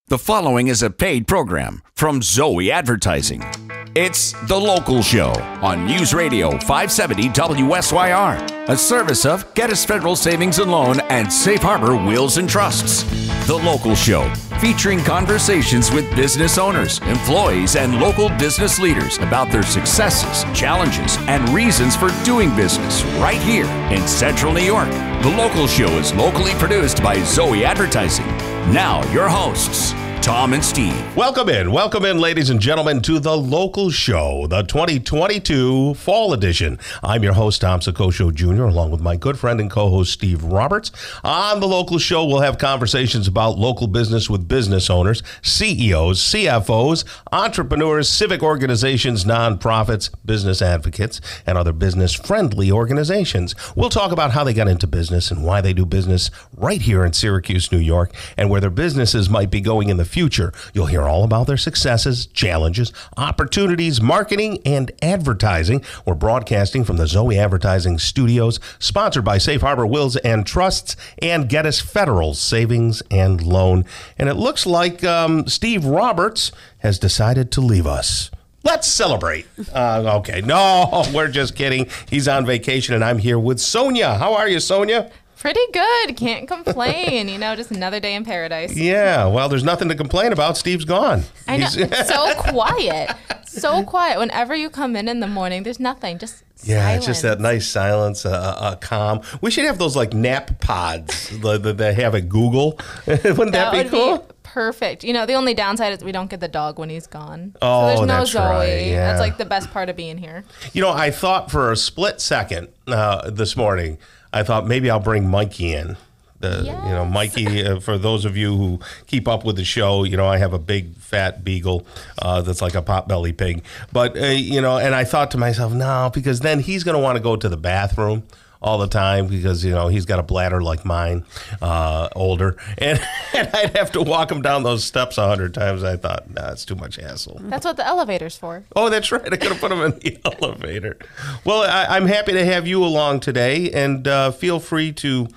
The following is a paid program from Zoe Advertising. It's The Local Show on News Radio 570 WSYR, a service of Geddes Federal Savings and Loan and Safe Harbor Wills and Trusts. The Local Show, featuring conversations with business owners, employees, and local business leaders about their successes, challenges, and reasons for doing business right here in Central New York. The Local Show is locally produced by Zoe Advertising. Now, your hosts, Tom and Steve. Welcome in, ladies and gentlemen, to The Local Show, the 2022 Fall Edition. I'm your host, Tom Soccocio Jr., along with my good friend and co-host, Steve Roberts. On The Local Show, we'll have conversations about local business with business owners, CEOs, CFOs, entrepreneurs, civic organizations, nonprofits, business advocates, and other business-friendly organizations. We'll talk about how they got into business and why they do business right here in Syracuse, New York, and where their businesses might be going in the future. You'll hear all about their successes, challenges, opportunities, marketing, and advertising. We're broadcasting from the Zoe Advertising Studios, sponsored by Safe Harbor Wills and Trusts and Geddes Federal Savings and Loan. And it looks like Steve Roberts has decided to leave us. Let's celebrate. Okay, no, we're just kidding. He's on vacation, and I'm here with Sonia. How are you, Sonia? Pretty good. Can't complain. Just another day in paradise. Yeah, well, there's nothing to complain about. Steve's gone. I know. It's so quiet. So quiet. Whenever you come in the morning, there's nothing. Just silence. It's just that nice silence, calm. We should have those like nap pods that they have at Google. Wouldn't that be cool? Perfect. The only downside is we don't get the dog when he's gone. Oh, so there's no that's Zoe. right. Yeah. That's like the best part of being here. I thought for a split second this morning, I thought maybe I'll bring Mikey in. Yes. Mikey, for those of you who keep up with the show, I have a big fat beagle that's like a potbelly pig. But, and I thought to myself, no, because then he's going to want to go to the bathroom all the time because, he's got a bladder like mine, older. And I'd have to walk him down those steps 100 times. I thought, nah, it's too much hassle. That's what the elevator's for. Oh, that's right. I could have put him in the elevator. Well, I'm happy to have you along today, and feel free to,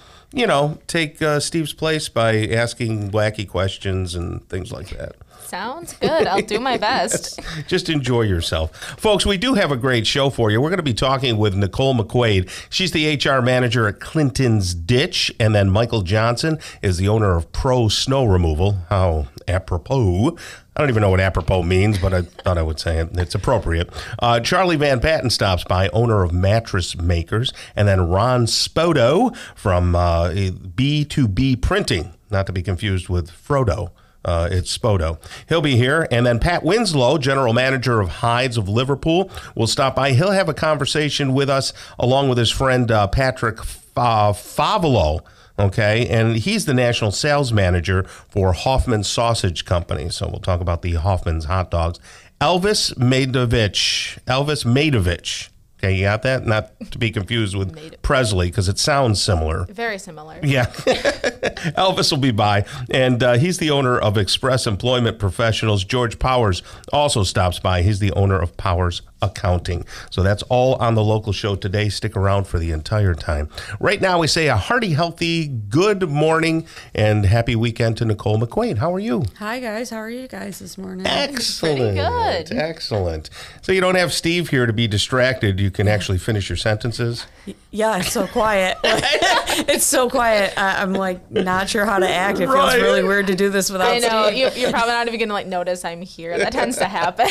take Steve's place by asking wacky questions and things like that. Sounds good. I'll do my best. Yes. Just enjoy yourself. Folks, we do have a great show for you. We're going to be talking with Nicole McQuaid. She's the HR manager at Clinton's Ditch. And then Michael Johnson is the owner of Pro Snow Removal. How apropos. I don't even know what apropos means, but I thought I would say it. It's appropriate. Charlie Van Patten stops by, owner of Mattress Makers. And then Ron Spoto from B2B Printing, not to be confused with Frodo. It's Spoto. He'll be here. And then Pat Winslow, general manager of Hides of Liverpool, will stop by. He'll have a conversation with us along with his friend Patrick Favolo. Okay, and he's the national sales manager for Hoffman Sausage Company. So we'll talk about the Hoffman's hot dogs. Elvis Maidovich. Okay, you got that? Not to be confused with Presley, because it sounds similar. Very similar. Yeah. Elvis will be by, and he's the owner of Express Employment Professionals. George Powers also stops by. He's the owner of Powers Accounting. So that's all on The Local Show today. Stick around for the entire time. Right now, we say a hearty, healthy, good morning and happy weekend to Nicole McQuaid. How are you? Hi, guys. How are you guys this morning? Excellent. Pretty good. Excellent. So you don't have Steve here to be distracted. You can actually finish your sentences. Yeah, it's so quiet. It's so quiet. I'm like not sure how to act. It feels really weird to do this without Steve. I know. You're probably not even going to notice I'm here. That tends to happen.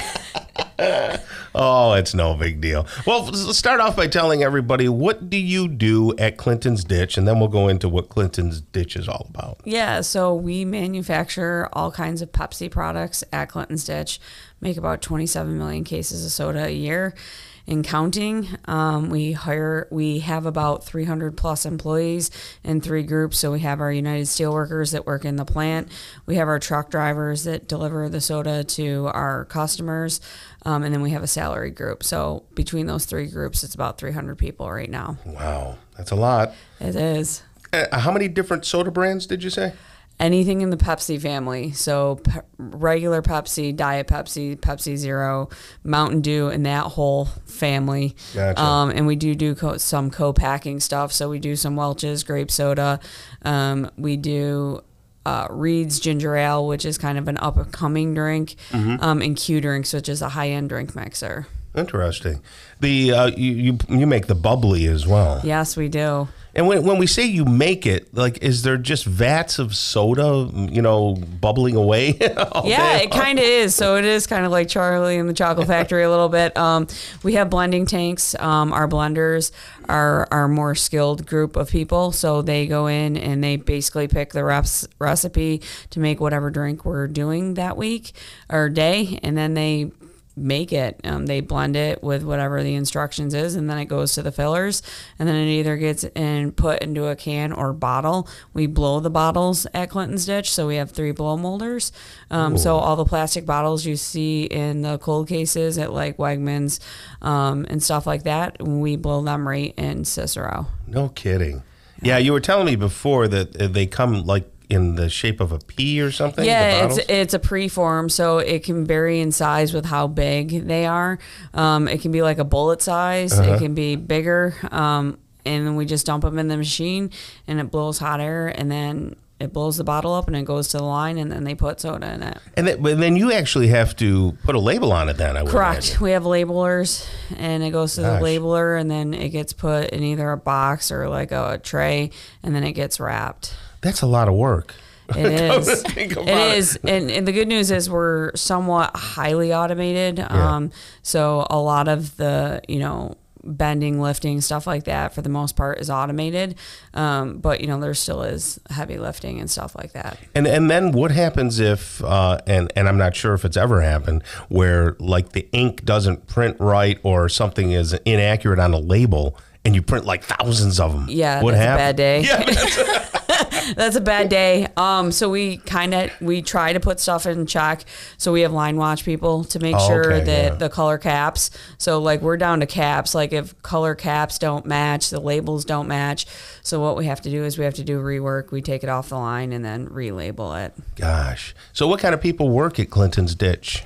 Oh, it's no big deal. Well, let's start off by telling everybody, what do you do at Clinton's Ditch? And then we'll go into what Clinton's Ditch is all about. Yeah, so we manufacture all kinds of Pepsi products at Clinton's Ditch, make about 27 million cases of soda a year and counting. We have about 300 plus employees in 3 groups. So we have our United Steelworkers that work in the plant. We have our truck drivers that deliver the soda to our customers. And then we have a salary group. So between those 3 groups, it's about 300 people right now. Wow, that's a lot. It is. How many different soda brands did you say? Anything in the Pepsi family. So regular Pepsi, Diet Pepsi, Pepsi Zero, Mountain Dew, and that whole family. Gotcha. And we do some co-packing stuff. So we do some Welch's grape soda. We do Reed's Ginger Ale, which is kind of an up-and-coming drink, and Q Drinks, which is a high-end drink mixer. Interesting. The you make the bubbly as well. Yes, we do. And when we say you make it, like, is there just vats of soda, bubbling away? Yeah, it kind of is. So it is kind of like Charlie and the Chocolate Factory a little bit. We have blending tanks. Our blenders are our more skilled group of people. So they go in and they basically pick the recipe to make whatever drink we're doing that week or day. And then they make it. They blend it with whatever the instructions is, and then it goes to the fillers, and then it either gets put into a can or bottle. We blow the bottles at Clinton's Ditch, so we have 3 blow molders. So all the plastic bottles you see in the cold cases at like Wegmans and stuff like that, we blow them right in Cicero. No kidding. Yeah, you were telling me before that they come like in the shape of a pea or something? Yeah, it's a preform, so it can vary in size with how big they are. It can be like a bullet size. It can be bigger, and then we just dump them in the machine, and it blows hot air, and then it blows the bottle up, and it goes to the line, and then they put soda in it. And then you actually have to put a label on it then, I would Correct. imagine. We have labelers, and it goes to the labeler, and then it gets put in either a box or like a tray, and then it gets wrapped. That's a lot of work. It is. It is. And the good news is we're somewhat highly automated. So a lot of the, bending, lifting, stuff like that, for the most part, is automated. But, there still is heavy lifting and stuff like that. And then what happens if, and I'm not sure if it's ever happened, where like the ink doesn't print right or something is inaccurate on a label and you print like thousands of them? Yeah, what that's happens? a bad day. Yeah, that's a bad day. So we try to put stuff in check. So we have line watch people to make sure that the color caps. So like we're down to caps. Like if color caps don't match, the labels don't match. So what we have to do is we have to do rework. We take it off the line and then relabel it. Gosh. So what kind of people work at Clinton's Ditch?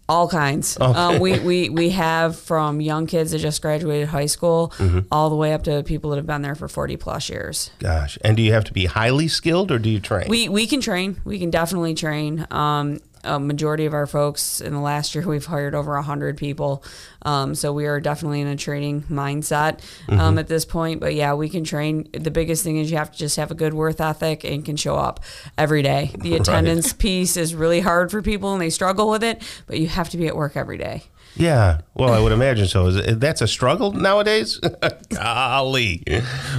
All kinds. Okay. We have from young kids that just graduated high school all the way up to people that have been there for 40 plus years. Gosh. And do you have to be highly skilled or do you train? We can train. We can definitely train. A majority of our folks in the last year, we've hired over 100 people. So we are definitely in a training mindset at this point. But yeah, we can train. The biggest thing is you have to just have a good work ethic and can show up every day. The attendance piece is really hard for people and they struggle with it, but you have to be at work every day. Yeah, well, I would imagine so. That's a struggle nowadays? Golly.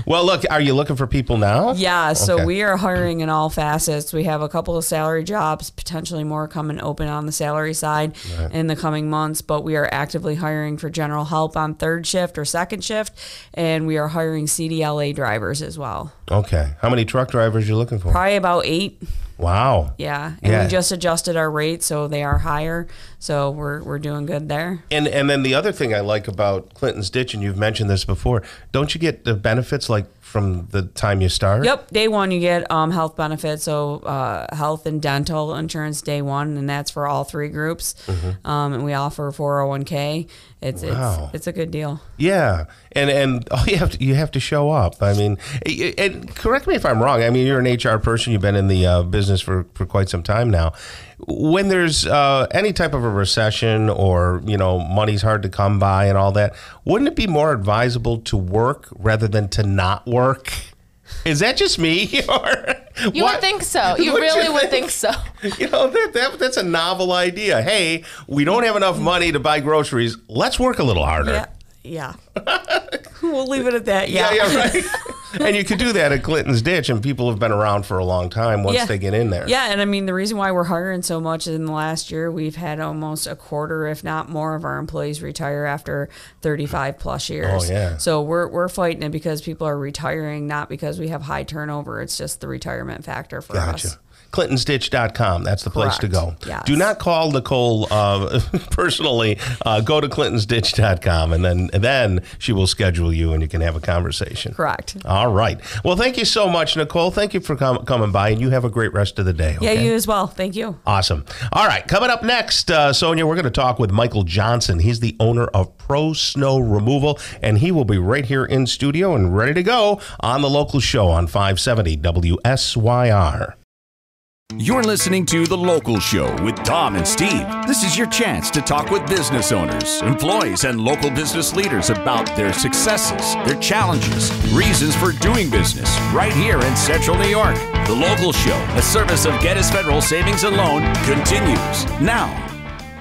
Well, look, are you looking for people now? Yeah, so we are hiring in all facets. We have a couple of salary jobs, potentially more coming open on the salary side in the coming months, but we are actively hiring for general help on third shift or second shift, and we are hiring CDLA drivers as well. Okay. How many truck drivers are you looking for? Probably about 8. Wow. Yeah. And we just adjusted our rates, so they are higher. So we're doing good there. And then the other thing I like about Clinton's Ditch, and you've mentioned this before, don't you get the benefits like from the time you start? Yep. Day one, you get health benefits. So health and dental insurance day one, and that's for all 3 groups. And we offer 401k. It's a good deal. Yeah. And you have to show up. I mean, and correct me if I'm wrong. I mean, you're an HR person. You've been in the business for quite some time now. When there's any type of a recession or, money's hard to come by and all that, wouldn't it be more advisable to work rather than to not work? Is that just me? You would think so. You really would think so. That's a novel idea. Hey, we don't have enough money to buy groceries. Let's work a little harder. Yeah. We'll leave it at that. Yeah, right. And you could do that at Clinton's Ditch, and people have been around for a long time once they get in there. Yeah, and I mean, the reason why we're hiring so much in the last year, we've had almost a quarter, if not more, of our employees retire after 35 plus years. Oh, yeah. So we're fighting it because people are retiring, not because we have high turnover. It's just the retirement factor for us. ClintonsDitch.com. That's the place to go. Yes. Do not call Nicole personally. Go to ClintonsDitch.com, and then she will schedule you, and you can have a conversation. Correct. All right. Well, thank you so much, Nicole. Thank you for coming by, and you have a great rest of the day. Okay? Yeah, you as well. Thank you. Awesome. All right. Coming up next, Sonia, we're going to talk with Michael Johnson. He's the owner of Pro Snow Removal, and he will be right here in studio and ready to go on the local show on 570 WSYR. You're listening to The Local Show with Tom and Steve. This is your chance to talk with business owners, employees, and local business leaders about their successes, their challenges, reasons for doing business right here in Central New York. The Local Show, a service of Gettys Federal Savings and Loan, continues now.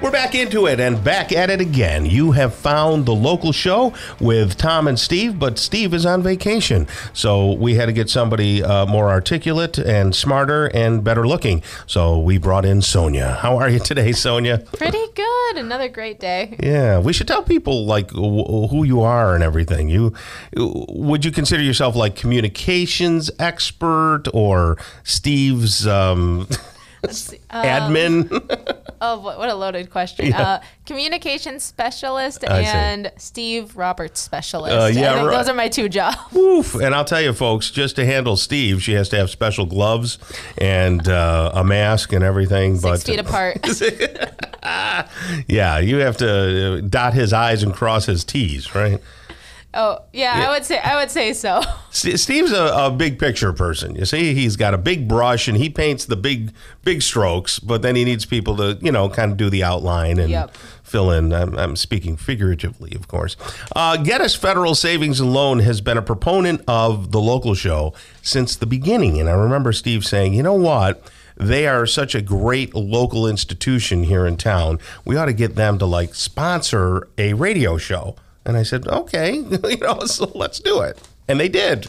We're back into it and back at it again. You have found The Local Show with Tom and Steve, but Steve is on vacation. So we had to get somebody more articulate and smarter and better looking. So we brought in Sonia. How are you today, Sonia? Pretty good. Another great day. Yeah, we should tell people like who you are and everything. Would you consider yourself like communications expert or Steve's admin? Oh, what a loaded question. Yeah. Communications specialist I see. and Steve Roberts specialist. Yeah, I think right. those are my two jobs. Oof. And I'll tell you, folks, just to handle Steve, she has to have special gloves and a mask and everything. 6 feet apart. Yeah, you have to dot his I's and cross his T's, right? Oh, yeah, I would say so. Steve's a big picture person. You see, he's got a big brush and he paints the big strokes, but then he needs people to, kind of do the outline and fill in. I'm speaking figuratively, of course. Gettys Federal Savings and Loan has been a proponent of The Local Show since the beginning. And I remember Steve saying, you know what? They are such a great local institution here in town. We ought to get them to sponsor a radio show. And I said, okay, so let's do it. And they did,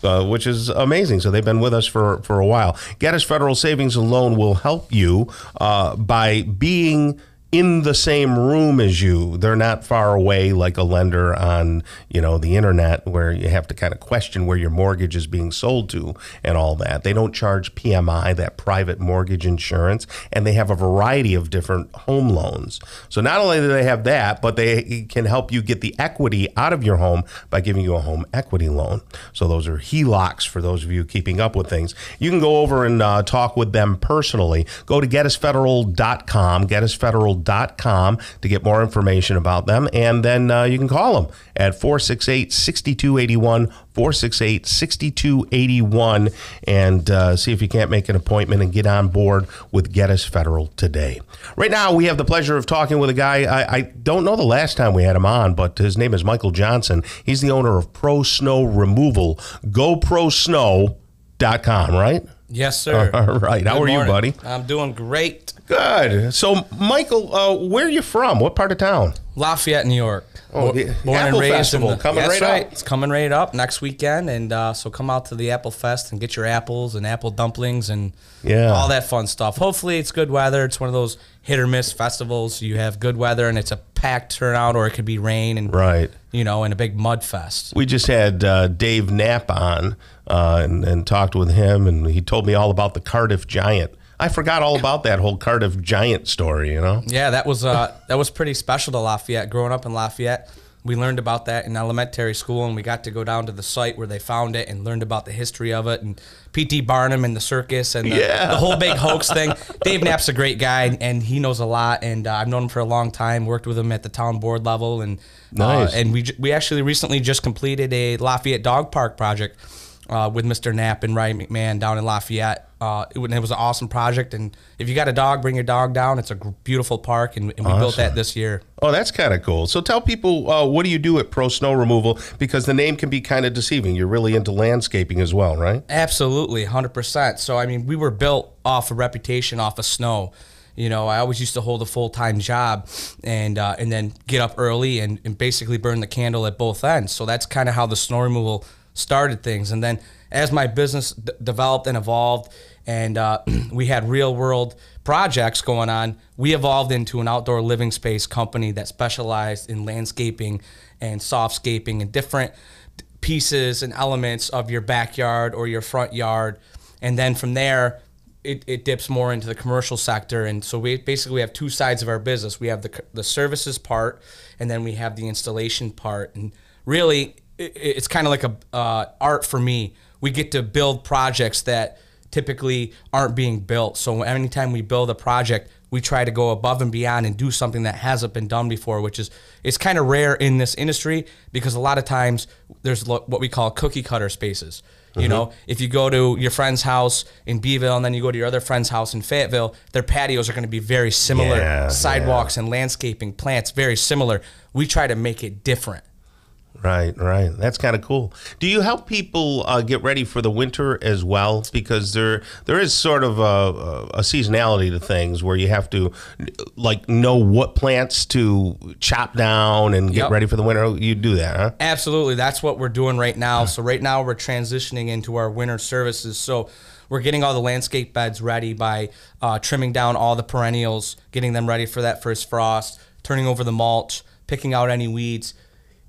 which is amazing. So they've been with us for a while. Gettys Federal Savings and Loan will help you by being in the same room as you. They're not far away like a lender on, the internet where you have to kind of question where your mortgage is being sold to and all that. They don't charge PMI, that private mortgage insurance, and they have a variety of different home loans. So not only do they have that, but they can help you get the equity out of your home by giving you a home equity loan. So those are HELOCs for those of you keeping up with things. You can go over and talk with them personally. Go to GettysFederal.com, GettysFederal.com to get more information about them. And then you can call them at 468-6281, 468-6281, and see if you can't make an appointment and get on board with Gettys Federal today. Right now, we have the pleasure of talking with a guy. I don't know the last time we had him on, but his name is Michael Johnson. He's the owner of Pro Snow Removal, GoProSnow.com, right? Yes, sir. All right. How are you, buddy? I'm doing great. Good. So, Michael, where are you from? What part of town? Lafayette, New York. Oh, the Apple Festival coming right up. It's coming right up next weekend, and so come out to the Apple Fest and get your apples and apple dumplings and all that fun stuff. Hopefully, it's good weather. It's one of those hit or miss festivals. You have good weather, and it's a packed turnout, or it could be rain and and a big mud fest. We just had Dave Knapp on and talked with him, and he told me all about the Cardiff Giant. I forgot all about that whole Cardiff Giant story, Yeah, that was pretty special to Lafayette. Growing up in Lafayette, we learned about that in elementary school, and we got to go down to the site where they found it and learned about the history of it, and P.T. Barnum and the circus and the whole big hoax thing. Dave Knapp's a great guy, and he knows a lot, and I've known him for a long time, worked with him at the town board level, and and we actually recently just completed a Lafayette Dog Park project with Mr. Knapp and Ryan McMahon down in Lafayette. It was an awesome project, and if you got a dog, bring your dog down. It's a beautiful park, and we built that this year. Oh, that's kind of cool. So tell people, what do you do at Pro Snow Removal? Because the name can be kind of deceiving. You're really into landscaping as well, right? Absolutely, 100%. So, we were built off a reputation, off of snow. I always used to hold a full-time job and then get up early and basically burn the candle at both ends. So that's kind of how the snow removal started things. And then as my business developed and evolved, and we had real-world projects going on, we evolved into an outdoor living space company that specialized in landscaping and softscaping and different pieces and elements of your backyard or your front yard. And then from there, it dips more into the commercial sector. And so we basically have two sides of our business. We have the services part, and then we have the installation part. And really, it's kind of like a art for me. We get to build projects that typically aren't being built. So anytime we build a project, we try to go above and beyond and do something that hasn't been done before, which is it's kind of rare in this industry because a lot of times there's what we call cookie cutter spaces. You know, if you go to your friend's house in Beeville and then you go to your other friend's house in Fayetteville, their patios are going to be very similar. Sidewalks and landscaping, plants, very similar. We try to make it different. Right. That's kind of cool. Do you help people get ready for the winter as well? Because there is sort of a seasonality to things where you have to like know what plants to chop down and get ready for the winter. You do that, huh? Absolutely. That's what we're doing right now. So right now we're transitioning into our winter services. So we're getting all the landscape beds ready by trimming down all the perennials, getting them ready for that first frost, turning over the mulch, picking out any weeds.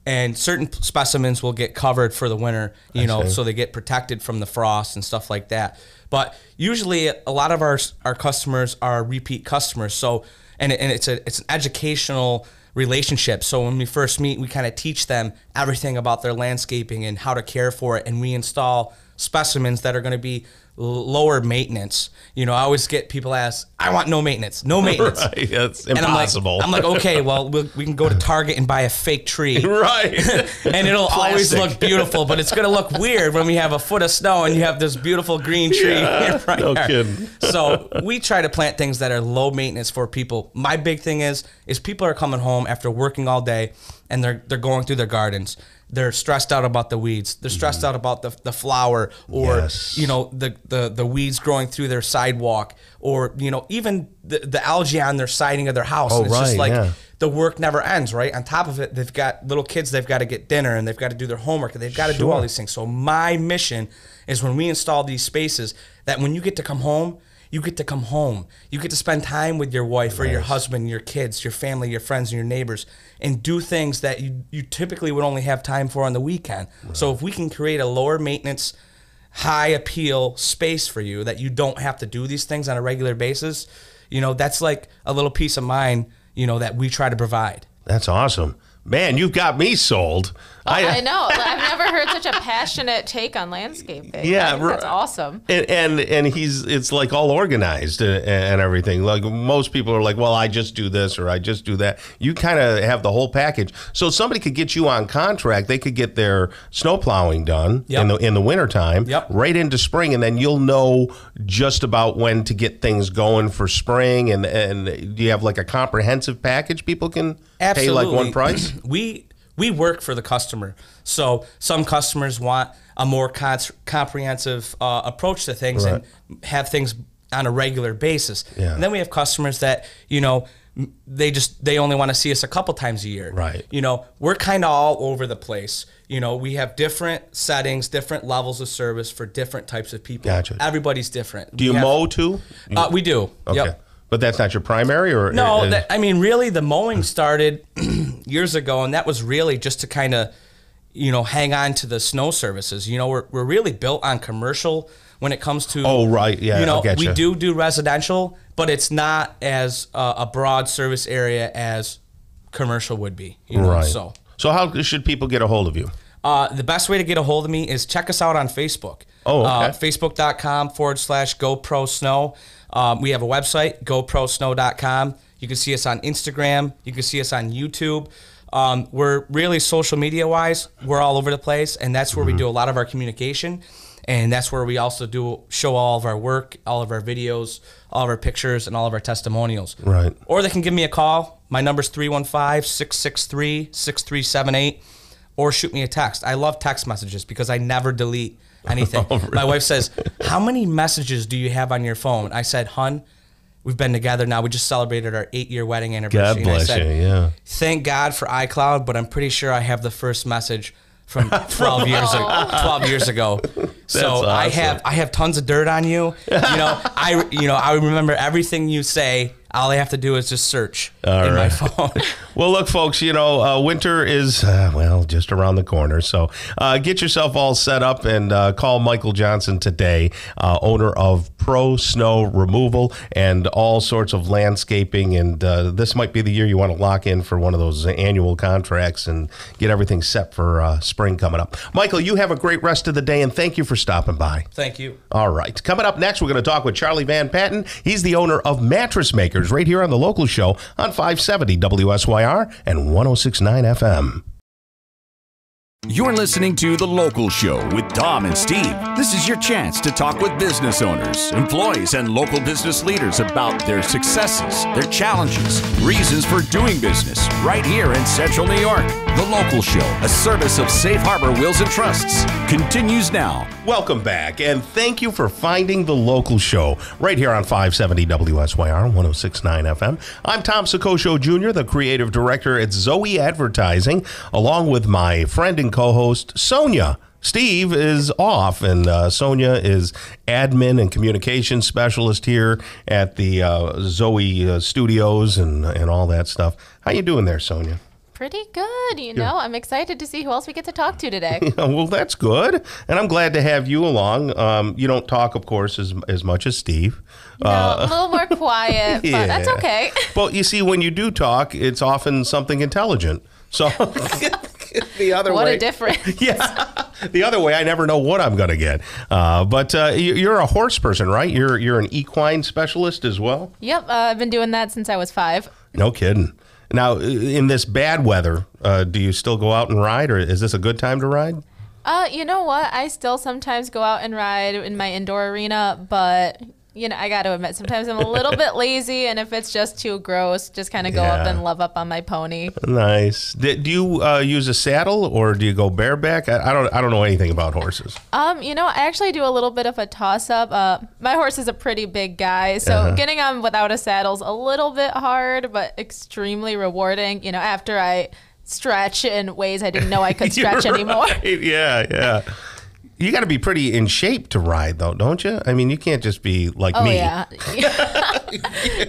And certain specimens will get covered for the winter, you know, so they get protected from the frost and stuff like that. But usually a lot of our customers are repeat customers. So, and it's an educational relationship. So when we first meet, we kind of teach them everything about their landscaping and how to care for it. And we install specimens that are going to be lower maintenance. You know, I always get people ask, I want no maintenance. Right, that's impossible. I'm like, okay, well, we can go to Target and buy a fake tree. Right. And it'll always look beautiful, but it's going to look weird when we have a foot of snow and you have this beautiful green tree. Right no there. Kidding. So we try to plant things that are low maintenance for people. My big thing is people are coming home after working all day and they're going through their gardens. They're stressed out about the weeds. They're stressed out about the flower or, you know, the weeds growing through their sidewalk or, you know, even the algae on their siding of their house. Oh, and it's just like the work never ends, right? On top of it, they've got little kids, they've got to get dinner and they've got to do their homework and they've got to do all these things. So my mission is when we install these spaces that when you get to come home, you get to come home. You get to spend time with your wife or your husband, your kids, your family, your friends, and your neighbors, and do things that you typically would only have time for on the weekend. Right. So if we can create a lower maintenance, high appeal space for you that you don't have to do these things on a regular basis, you know, that's like a little peace of mind, you know, that we try to provide. That's awesome. Man, you've got me sold. I know. I've never heard such a passionate take on landscaping. Yeah, that's awesome. And it's like all organized and everything. Like most people are like, well, I just do this or I just do that. You kind of have the whole package. So somebody could get you on contract. They could get their snow plowing done in the wintertime, right into spring, and then you'll know just about when to get things going for spring. And do you have like a comprehensive package people can pay like one price? We work for the customer. So some customers want a more comprehensive approach to things and have things on a regular basis. Yeah. And then we have customers that, you know, they only want to see us a couple times a year. Right. You know, we're kind of all over the place. You know, we have different settings, different levels of service for different types of people. Gotcha. Everybody's different. Do you mow too? We do. Okay. Yep. But that's not your primary, or no? I mean, really, the mowing started years ago, and that was really just to kind of, you know, hang on to the snow services. You know, we're really built on commercial when it comes to. Oh, right, yeah. You know, I getcha. we do residential, but it's not as a broad service area as commercial would be. You know? Right. So how should people get a hold of you? The best way to get a hold of me is check us out on Facebook. Oh, okay. Facebook.com/GoProSnow. We have a website, GoProSnow.com. You can see us on Instagram. You can see us on YouTube. We're really social media-wise, we're all over the place, and that's where we do a lot of our communication. And that's where we also show all of our work, all of our videos, all of our pictures, and all of our testimonials. Right. Or they can give me a call. My number's 315-663-6378. Or shoot me a text. I love text messages because I never delete anything. Oh, really? My wife says, how many messages do you have on your phone? I said, hun, we've been together now. We just celebrated our 8-year wedding anniversary. God bless you, yeah. Thank God for iCloud, but I'm pretty sure I have the first message from 12 years ago. So awesome. I have tons of dirt on you. I remember everything you say. All I have to do is just search my phone. Well, look, folks, winter is, just around the corner. So get yourself all set up and call Michael Johnson today, owner of Pro Snow Removal and all sorts of landscaping. And this might be the year you want to lock in for one of those annual contracts and get everything set for spring coming up. Michael, you have a great rest of the day, and thank you for stopping by. Thank you. All right. Coming up next, we're going to talk with Charlie Van Patten. He's the owner of Mattress Makers right here on the local show on 570 WSYR and 106.9 FM. You're listening to The Local Show with Tom and Steve. This is your chance to talk with business owners, employees, and local business leaders about their successes, their challenges, reasons for doing business right here in Central New York. The Local Show, a service of Safe Harbor Wills and Trusts, continues now. Welcome back, and thank you for finding The Local Show right here on 570 WSYR 106.9 FM. I'm Tom Soccocio Jr., the creative director at Zoe Advertising, along with my friend and co-host, Sonia. Steve is off, and Sonia is admin and communication specialist here at the Zoe Studios and all that stuff. How you doing there, Sonia? Pretty good, you know. I'm excited to see who else we get to talk to today. Well, that's good, and I'm glad to have you along. You don't talk, of course, as much as Steve. No, a little more quiet, but that's okay. But you see, when you do talk, it's often something intelligent. So the other way, what a difference. Yeah, the other way, I never know what I'm going to get. But you're a horse person, right? You're an equine specialist as well? Yep, I've been doing that since I was 5. No kidding. Now, in this bad weather, do you still go out and ride, or is this a good time to ride? You know what? I still sometimes go out and ride in my indoor arena, but you know, I got to admit, sometimes I'm a little bit lazy, and if it's just too gross, just kind of go up and love up on my pony. Nice. Do you use a saddle, or do you go bareback? I don't know anything about horses. You know, I actually do a little bit of a toss-up. My horse is a pretty big guy, so getting on without a saddle's a little bit hard, but extremely rewarding. You know, after I stretch in ways I didn't know I could stretch anymore. Yeah. You got to be pretty in shape to ride, though, don't you? I mean, you can't just be like me. Oh, yeah.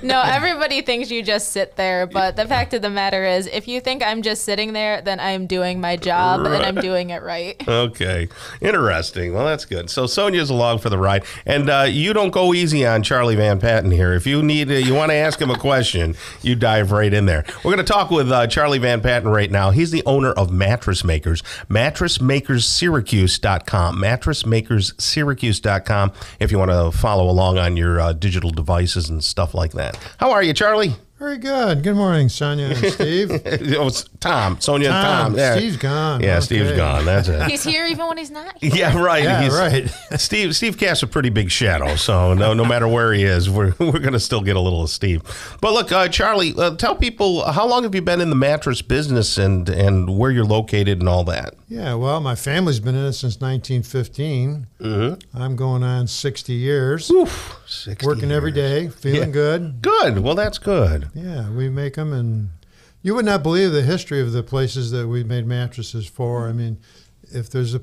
No, everybody thinks you just sit there, but the fact of the matter is, if you think I'm just sitting there, then I'm doing my job, and I'm doing it right. Okay. Interesting. Well, that's good. So Sonia's along for the ride, and you don't go easy on Charlie Van Patten here. If you want to ask him a question, you dive right in there. We're going to talk with Charlie Van Patten right now. He's the owner of Mattress Makers, mattressmakerssyracuse.com. mattressmakerssyracuse.com if you want to follow along on your digital devices and stuff like that. How are you, Charlie? Very good. Good morning, Sonia and Steve. It's Tom. Sonia and Tom. Yeah. Steve's gone. Yeah, okay. Steve's gone. That's it. He's here even when he's not here. Yeah, right. Yeah, right. Steve casts a pretty big shadow, so no matter where he is, we're going to still get a little of Steve. But look, Charlie, tell people, how long have you been in the mattress business and where you're located and all that? Yeah, well, my family's been in it since 1915. Mm-hmm. I'm going on 60 years. Oof, 60 Working years. every day, feeling good. Good. Well, that's good. Yeah, we make them, and you would not believe the history of the places that we made mattresses for. I mean, if there's a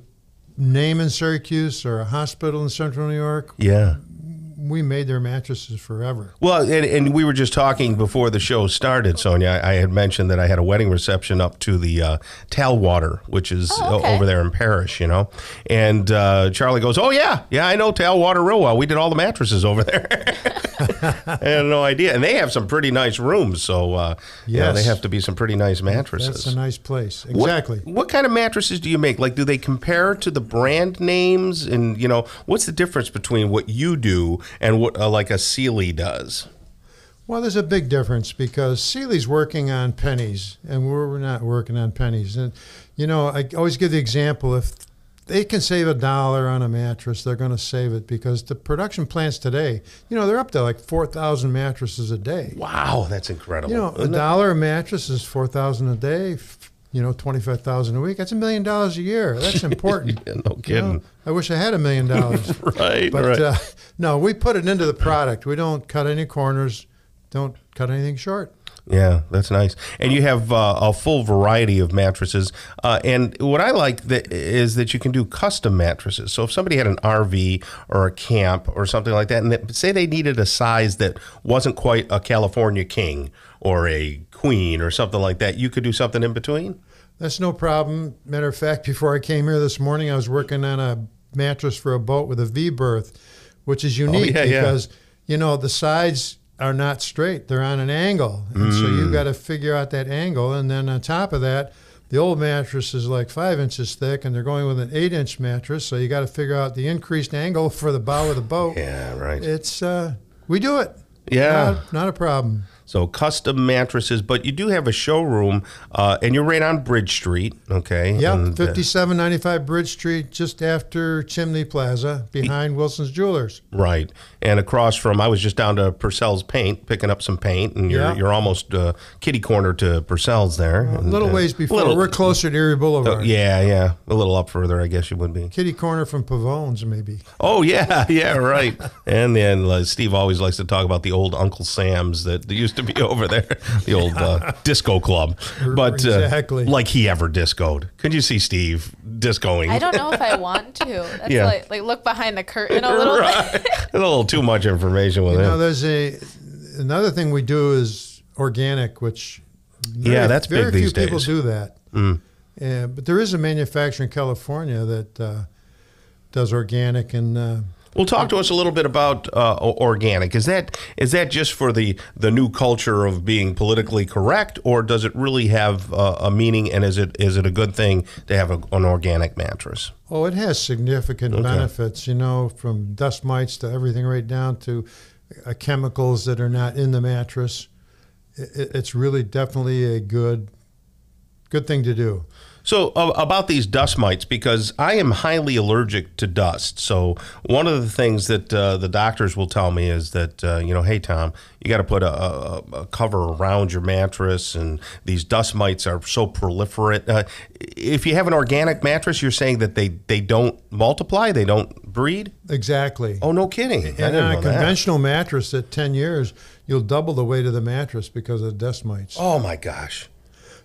name in Syracuse or a hospital in Central New York, we made their mattresses forever. Well, and we were just talking before the show started, Sonia. I had mentioned that I had a wedding reception up to the Talwater, which is over there in Parrish, you know. And Charlie goes, "Oh, yeah, I know Talwater real well. We did all the mattresses over there." I had no idea. And they have some pretty nice rooms, so they have to be some pretty nice mattresses. That's a nice place. Exactly. What kind of mattresses do you make? Like, do they compare to the brand names? And, you know, what's the difference between what you do and what like a Sealy does? Well, there's a big difference because Sealy's working on pennies, and we're not working on pennies. And, you know, I always give the example, if they can save $1 on a mattress, they're going to save it, because the production plants today, you know, they're up to like 4,000 mattresses a day. Wow, that's incredible. You know, $1 a mattress is 4,000 a day. You know, 25,000 a week. That's $1 million a year. That's important. Yeah, no kidding. You know, I wish I had $1 million. Right. But no, we put it into the product. We don't cut any corners. Don't cut anything short. Yeah, that's nice. And you have a full variety of mattresses. And what I like is that you can do custom mattresses. So if somebody had an RV or a camp or something like that, and say they needed a size that wasn't quite a California King or a Queen or something like that, you could do something in between? That's no problem. Matter of fact, before I came here this morning, I was working on a mattress for a boat with a V-berth, which is unique because, you know, the sides are not straight. They're on an angle. And so you've got to figure out that angle. And then on top of that, the old mattress is like 5 inches thick, and they're going with an 8-inch mattress. So you got to figure out the increased angle for the bow of the boat. Yeah, right. It's we do it. Yeah. Not a problem. So custom mattresses, but you do have a showroom, and you're right on Bridge Street, okay? Yep, And, 5795 Bridge Street, just after Chimney Plaza, behind Wilson's Jewelers. Right, and across from, I was just down to Purcell's Paint, picking up some paint, and you're almost kitty corner to Purcell's there. A little ways before. We're closer to Erie Boulevard. Yeah, a little up further, I guess you would be. Kitty corner from Pavone's, maybe. Oh, yeah, right. And then Steve always likes to talk about the old Uncle Sam's that used to be over there, the old disco club. But exactly. Like he ever discoed. Could you see Steve discoing? I don't know if I want to. That's like look behind the curtain a little bit. A little too much information with him. There's another thing we do is organic, which that's very big few these days. people do that. But there is a manufacturer in California that does organic, and well, talk to us a little bit about organic. Is that just for the new culture of being politically correct, or does it really have a meaning? And is it a good thing to have an organic mattress? Oh, it has significant benefits. From dust mites to everything right down to chemicals that are not in the mattress. It's really definitely a good thing to do. So about these dust mites, because I am highly allergic to dust. So one of the things that the doctors will tell me is that, hey, Tom, you got to put a cover around your mattress, and these dust mites are so proliferate. If you have an organic mattress, you're saying that they don't multiply, they don't breed? Exactly. Oh, no kidding. And on a conventional mattress at 10 years, you'll double the weight of the mattress because of dust mites. Oh, my gosh.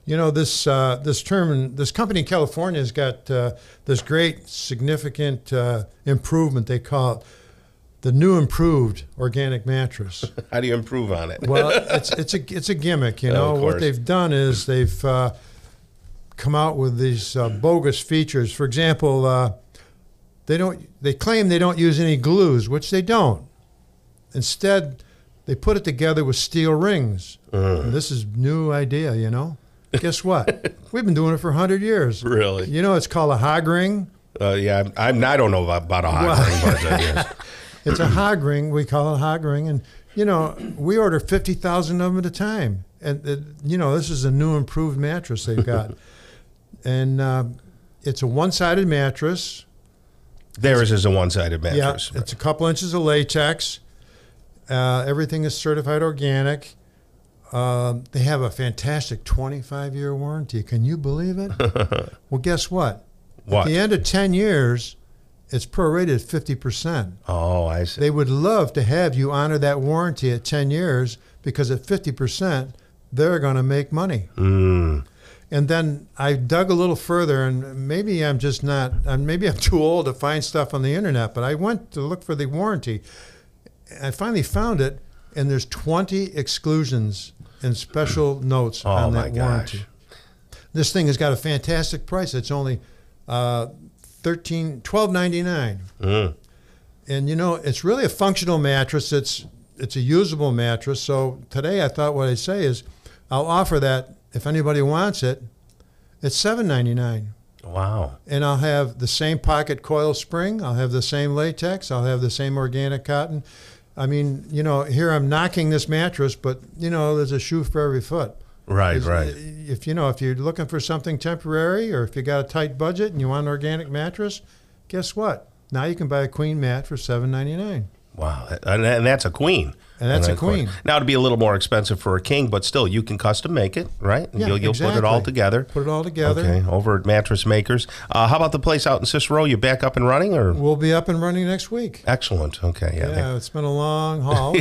This company in California has got this great significant improvement. They call it the new improved organic mattress. How do you improve on it? Well, it's a gimmick. What they've done is they've come out with these bogus features. For example, they claim they don't use any glues, which they don't. Instead, they put it together with steel rings. And this is new idea, Guess what? We've been doing it for 100 years. Really? It's called a hog ring. I don't know about a hog ring, but yes. It's a hog ring. We call it a hog ring. And, we order 50,000 of them at a time. And, this is a new improved mattress they've got. And it's a one-sided mattress. Theirs is a one-sided mattress. Yeah, it's a couple inches of latex. Everything is certified organic. They have a fantastic 25-year warranty. Can you believe it? Well, guess what? At the end of 10 years, it's prorated 50%. Oh, I see. They would love to have you honor that warranty at 10 years because at 50%, they're going to make money. And then I dug a little further, and maybe I'm just not, maybe I'm too old to find stuff on the internet, but I went to look for the warranty. I finally found it, and there's 20 exclusions and special notes on that warranty. This thing has got a fantastic price. It's only $12.99. And it's really a functional mattress. It's a usable mattress. So today I thought what I'd say is I'll offer that if anybody wants it. It's $7.99. Wow. And I'll have the same pocket coil spring. I'll have the same latex. I'll have the same organic cotton. I mean, here I'm knocking this mattress, but, there's a shoe for every foot. Right. If you're looking for something temporary, or if you got a tight budget and you want an organic mattress, guess what? Now you can buy a queen mat for $7.99. Wow. And that's a queen. And that's a queen. Now, it'd be a little more expensive for a king, but still, you can custom make it, right? Yeah, You'll exactly. put it all together. Put it all together. Okay, over at Mattress Makers. How about the place out in Cicero? You back up and running, or? We'll be up and running next week. Excellent. Okay. Yeah, it's been a long haul.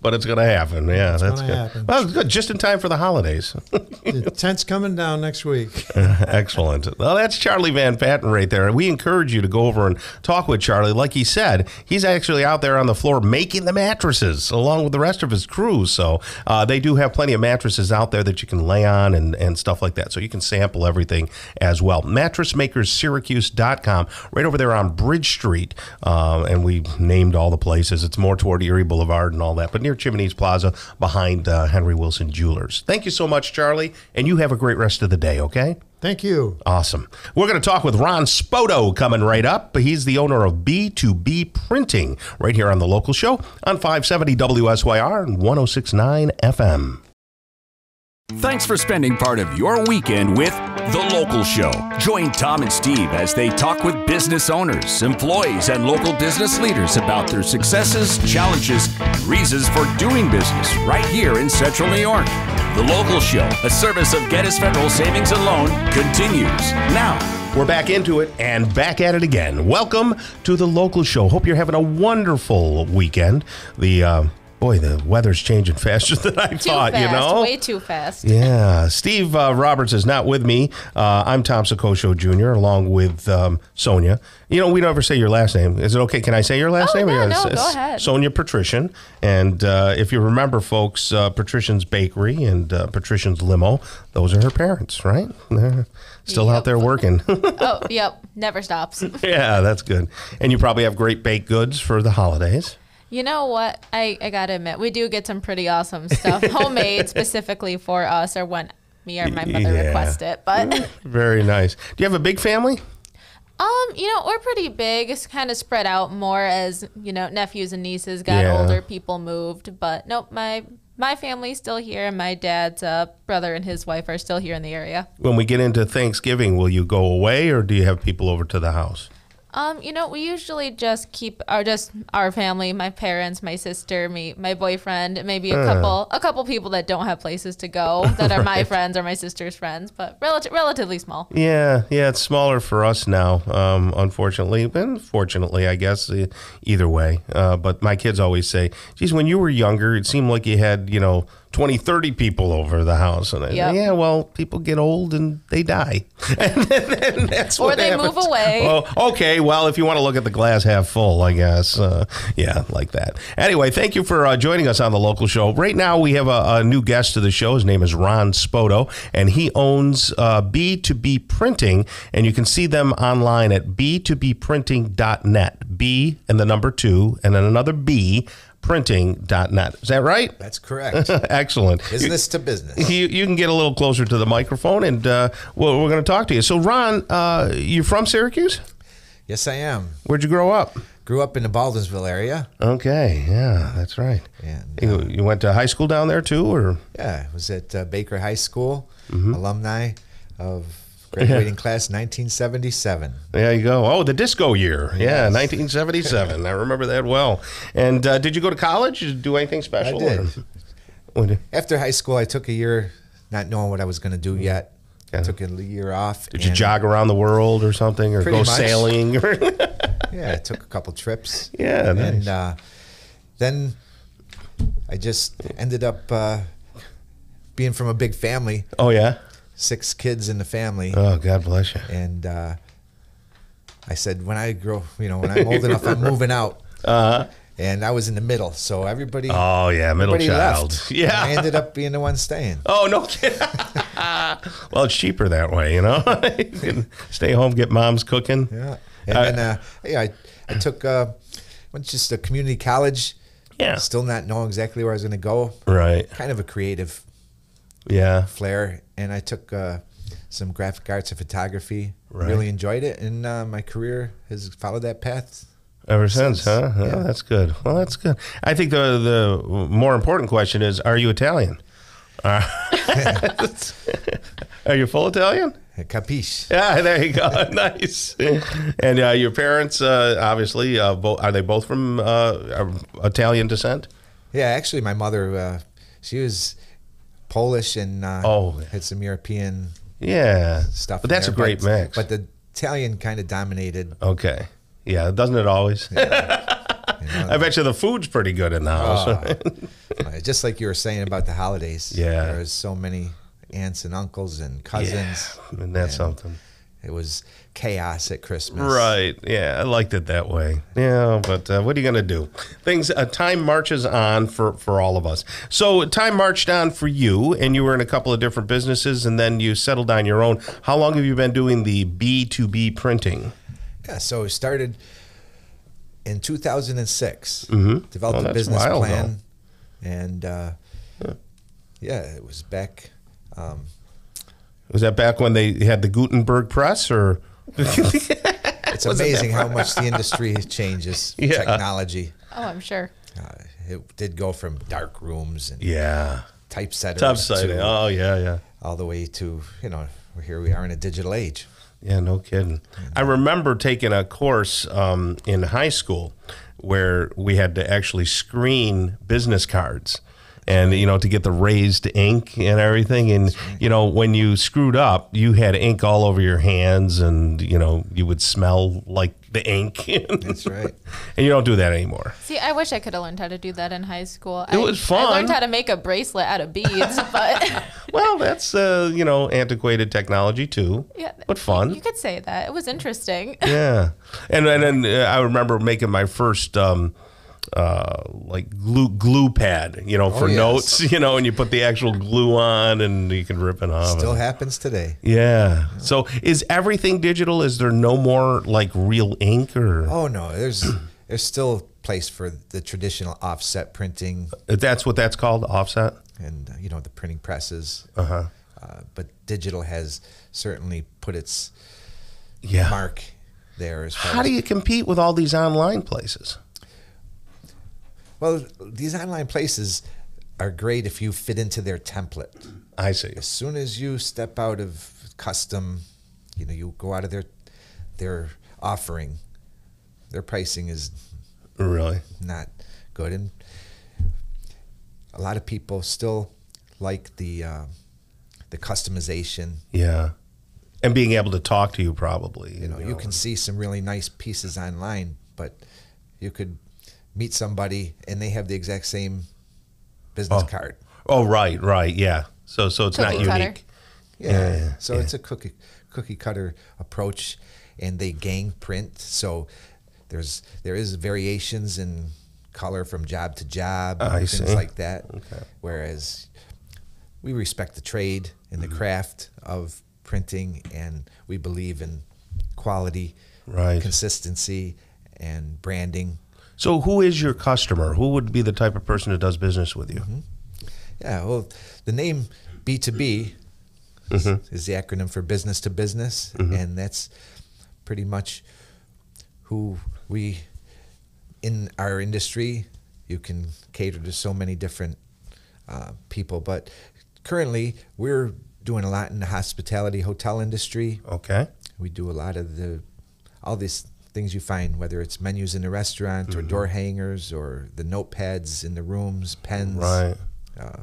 But it's going to happen. Yeah, that's good. Happen. Well, good. Just in time for the holidays. The tent's coming down next week. Excellent. Well, that's Charlie Van Patten right there. We encourage you to go over and talk with Charlie. Like he said, he's actually out there on the floor making the mattresses along with the rest of his crew. So they do have plenty of mattresses out there that you can lay on and stuff like that. So you can sample everything as well. MattressMakersSyracuse.com, right over there on Bridge Street. And we named all the places. It's more toward Erie Boulevard and all that, but near Chimneys Plaza behind Henry Wilson Jewelers. Thank you so much, Charlie. And you have a great rest of the day, okay? Thank you. Awesome. We're going to talk with Ron Spoto coming right up. He's the owner of B2B Printing right here on the local show on 570 WSYR and 106.9 FM. Thanks for spending part of your weekend with The Local Show. Join Tom and Steve as they talk with business owners, employees, and local business leaders about their successes, challenges, and reasons for doing business right here in Central New York. The Local Show, a service of Gettys Federal Savings and Loan, continues now. We're back into it and back at it again. Welcome to The Local Show. Hope you're having a wonderful weekend. Boy, the weather's changing faster than I thought, fast, you know? Way too fast. Yeah. Steve Roberts is not with me. I'm Tom Soccocio Jr. along with Sonia. You know, we don't ever say your last name. Is it okay? Can I say your last name? No, go ahead. Sonia Patrician. And if you remember, folks, Patrician's Bakery and Patrician's Limo, those are her parents, right? They're still out there working. Oh, yep. Never stops. Yeah, that's good. And you probably have great baked goods for the holidays. You know what? I got to admit, we do get some pretty awesome stuff, homemade specifically for us or when me or my mother request it. But very nice. Do you have a big family? You know, we're pretty big. It's kind of spread out more as, you know, nephews and nieces got older, people moved. But nope, my family's still here. My dad's brother and his wife are still here in the area. When we get into Thanksgiving, will you go away or do you have people over to the house? You know, we usually just keep our family, my parents, my sister, me, my boyfriend, maybe a couple people that don't have places to go that are my friends or my sister's friends, but relatively small. Yeah, it's smaller for us now, unfortunately, and fortunately, I guess, either way. But my kids always say, geez, when you were younger, it seemed like you had, 20, 30 people over the house. And yeah, well, people get old and they die. and that's or what they happens. move away. Well, okay, well, if you want to look at the glass half full, I guess. Yeah, like that. Anyway, thank you for joining us on The Local Show. Right now, we have a new guest to the show. His name is Ron Spoto, and he owns B2B Printing, and you can see them online at b2bprinting.net. B and the number 2, and then another B, printing.net. Is that right? That's correct. Excellent. Business to business. You can get a little closer to the microphone, and we're going to talk to you. So, Ron, you from Syracuse? Yes, I am. Where'd you grow up? Grew up in the Baldwinsville area. Okay, yeah, that's right. And you went to high school down there, too? Or? Yeah, I was at Baker High School, alumni of graduating class 1977. There you go. Oh, the disco year. Yeah, 1977. I remember that well. And did you go to college? Did you do anything special? I did. After high school, I took a year not knowing what I was going to do yet. I took a year off. Did you jog around the world or something, or go sailing? Yeah, I took a couple trips. Yeah, nice. And then I just ended up being from a big family. Oh, yeah? 6 kids in the family. Oh, God bless you. And I said, when I grow, when I'm old enough, I'm moving out. And I was in the middle, so everybody. Oh yeah, middle child. Left. Yeah, I ended up being the one staying. Oh no kidding. Well, it's cheaper that way, you can stay home, get mom's cooking. Yeah, and then I took went just a community college. Yeah, still not knowing exactly where I was going to go. Right, kind of a creative. Flair, and I took some graphic arts and photography. Right. Really enjoyed it, and my career has followed that path. Ever since, huh? Yeah. Oh, that's good. Well, that's good. I think the more important question is, are you Italian? Are you full Italian? Capisce. Yeah, there you go. Nice. And your parents, obviously, are they both from Italian descent? Yeah, actually, my mother, she was Polish and had some European stuff. But that's a great mix. But the Italian kind of dominated. Okay. Yeah, doesn't it always? I bet you the food's pretty good in the house. Just like you were saying about the holidays. Yeah. There's so many aunts and uncles and cousins. Yeah, and that's something. It was chaos at Christmas. Right. Yeah, I liked it that way. Yeah, but what are you going to do? Time marches on for all of us. So time marched on for you, and you were in a couple of different businesses, and then you settled on your own. How long have you been doing the B2B printing? Yeah, so we started in 2006. Developed a business plan, and it was back Was that back when they had the Gutenberg press, or? It's amazing how much the industry changes. Technology. Oh, I'm sure. It did go from dark rooms and typesetters. Typesetting. Oh, yeah. All the way to, here we are in a digital age. Yeah, no kidding. I remember taking a course in high school where we had to actually screen business cards. And, to get the raised ink and everything. And, when you screwed up, you had ink all over your hands and, you would smell like the ink. That's right. And you don't do that anymore. See, I wish I could have learned how to do that in high school. It was fun. I learned how to make a bracelet out of beads, but... Well, that's, antiquated technology too, but fun. You could say that. It was interesting. Yeah. And then I remember making my first... like glue pad, for notes, and you put the actual glue on and you can rip it off. Still happens today. Yeah. So is everything digital? Is there no more like real ink or? Oh no, there's still a place for the traditional offset printing. That's what that's called, offset? And the printing presses. Uh-huh. But digital has certainly put its yeah. mark there. How do you compete with all these online places? Well, these online places are great if you fit into their template. I see. As soon as you step out of custom, you go out of their offering, their pricing is really not good. And a lot of people still like the customization. Yeah. And being able to talk to you probably. You can see some really nice pieces online, but you could meet somebody and they have the exact same business card. Oh, right, yeah. So it's cookie not cutter. unique. Yeah. So it's a cookie cutter approach, and they gang print. So there is variations in color from job to job, and things like that. Okay. Whereas we respect the trade and the craft of printing, and we believe in quality, consistency, and branding. So who is your customer? Who would be the type of person that does business with you? Mm-hmm. Yeah, well, the name B2B is the acronym for business to business, and that's pretty much who we, in our industry, you can cater to so many different people. But currently, we're doing a lot in the hospitality hotel industry. Okay. We do a lot of all these things you find, whether it's menus in the restaurant or door hangers or the notepads in the rooms, pens. Right.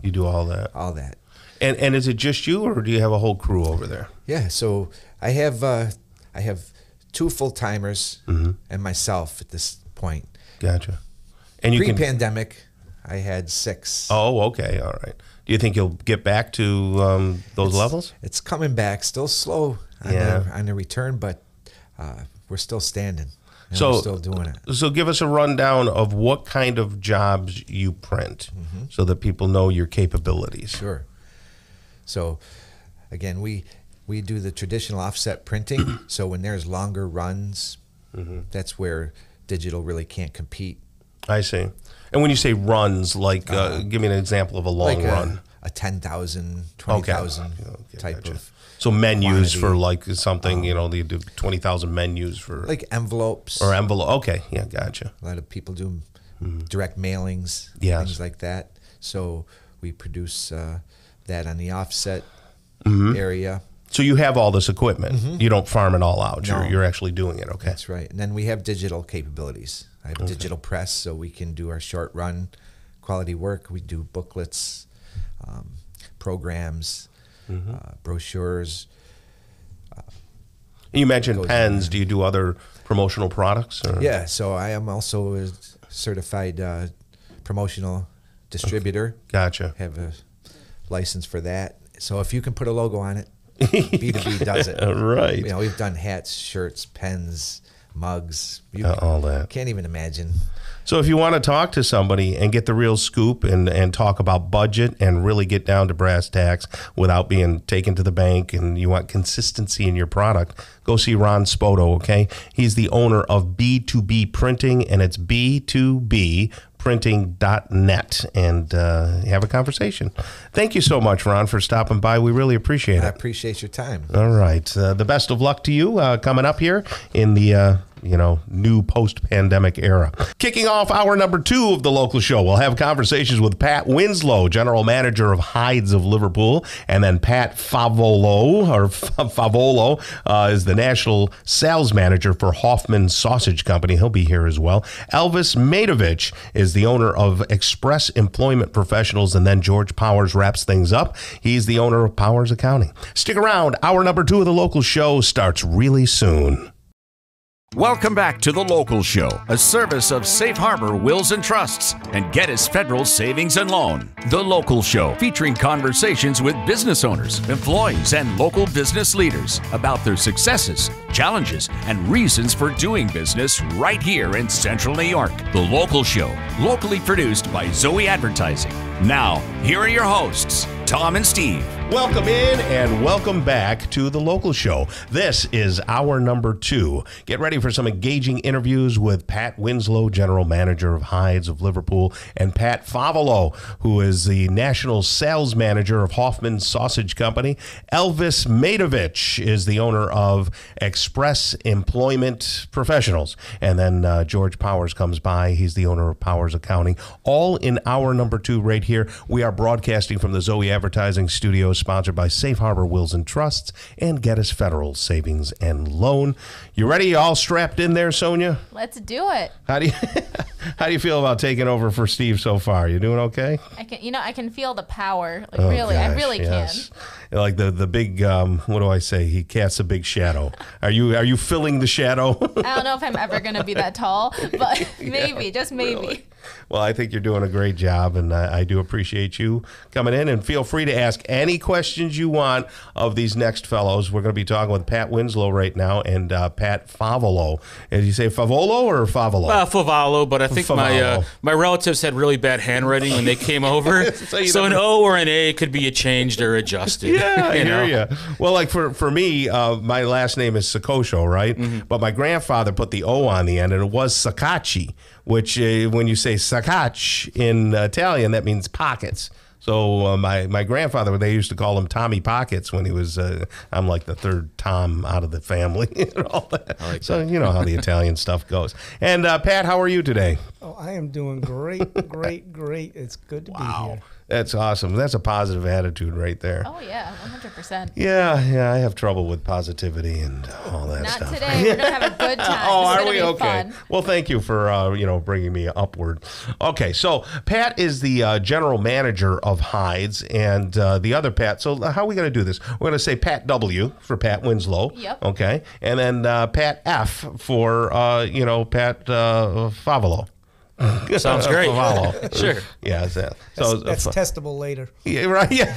You do all that. All that. And is it just you, or do you have a whole crew over there? Yeah. So I have 2 full-timers and myself at this point. Gotcha. And pre-pandemic, I had 6. Oh, okay. All right. Do you think you'll get back to those levels? It's coming back, still slow on the return, but we're still standing. We're still doing it. So give us a rundown of what kind of jobs you print so that people know your capabilities. Sure. So again, we do the traditional offset printing. So when there's longer runs, that's where digital really can't compete. I see. And when you say runs, like give me an example of a long run. A 10,000, 20,000 type of. So menus for like something, they do 20,000 menus for. Like envelopes. Or envelope. Okay, yeah, gotcha. A lot of people do direct mailings, things like that. So we produce that on the offset area. So you have all this equipment. You don't farm it all out. No. You're actually doing it, okay. That's right. And then we have digital capabilities. I have a digital press, so we can do our short run quality work. We do booklets, programs, brochures. You mentioned pens. Do you do other promotional products? Or? Yeah, so I am also a certified promotional distributor. Gotcha. Have a license for that. So if you can put a logo on it, B2B does it. Right. We've done hats, shirts, pens, mugs. All that. Can't even imagine. So if you want to talk to somebody and get the real scoop and talk about budget and really get down to brass tacks without being taken to the bank, and you want consistency in your product, go see Ron Spoto, okay? He's the owner of B2B Printing, and it's B2B printing.net and have a conversation. Thank you so much, Ron, for stopping by. We really appreciate it. I appreciate your time. All right. The best of luck to you coming up here in the new post-pandemic era. Kicking off hour number 2 of the local show, we'll have conversations with Pat Winslow, general manager of Hides of Liverpool, and then Pat Favolo is the national sales manager for Hoffman Sausage Company. He'll be here as well. Elvis Matovich is the owner of Express Employment Professionals, and then George Powers wraps things up. He's the owner of Powers Accounting. Stick around. Hour number 2 of the local show starts really soon. Welcome back to The Local Show, a service of Safe Harbor Wills and Trusts and Geddes Federal Savings and Loan. The Local Show, featuring conversations with business owners, employees, and local business leaders about their successes, challenges, and reasons for doing business right here in Central New York. The Local Show, locally produced by Zoe Advertising. Now, here are your hosts, Tom and Steve. Welcome in and welcome back to The Local Show. This is hour number 2. Get ready for some engaging interviews with Pat Winslow, general manager of Hides of Liverpool, and Pat Favolo, who is the national sales manager of Hoffman Sausage Company. Elvis Matovich is the owner of Express Employment Professionals. And then George Powers comes by. He's the owner of Powers Accounting. All in hour number 2 right here. We are broadcasting from the Zoe Advertising Studios, sponsored by Safe Harbor Wills and Trusts and Geddes Federal Savings and Loan. You ready? All strapped in there, Sonia? Let's do it. How do you feel about taking over for Steve so far? You doing okay? I can feel the power. Like, Oh, really, gosh, I really yes. can. Like the big, what do I say? He casts a big shadow. Are you filling the shadow? I don't know if I'm ever going to be that tall, but maybe, just maybe. Really? Well, I think you're doing a great job, and I do appreciate you coming in. And feel free to ask any questions you want of these next fellows. We're going to be talking with Pat Winslow right now and Pat Favolo. Did you say Favolo or Favolo? Favolo, but I think my relatives had really bad handwriting when they came over. so an O or an A could be changed or adjusted. Yeah, I hear you. Well, like for me, my last name is Soccocio, right? Mm-hmm. But my grandfather put the O on the end, and it was Soccocio, which when you say Soccocio in Italian, that means pockets. So my grandfather, they used to call him Tommy Pockets when he was, I'm like the third Tom out of the family and all that. So you know how the Italian stuff goes. And Pat, how are you today? Oh, I am doing great, great. It's good to be here. That's awesome. That's a positive attitude right there. Oh, yeah, 100%. Yeah, I have trouble with positivity and all that stuff. Not today. We're going to have a good time. Oh, are we? Okay. Fun. Well, thank you for, bringing me upward. Okay, so Pat is the general manager of Hides, and the other Pat. So how are we going to do this? We're going to say Pat W for Pat Winslow. Yep. Okay. And then Pat F for, Pat Favolo. Sounds great. Sure. Yeah. That's testable later. Yeah, right. Yeah.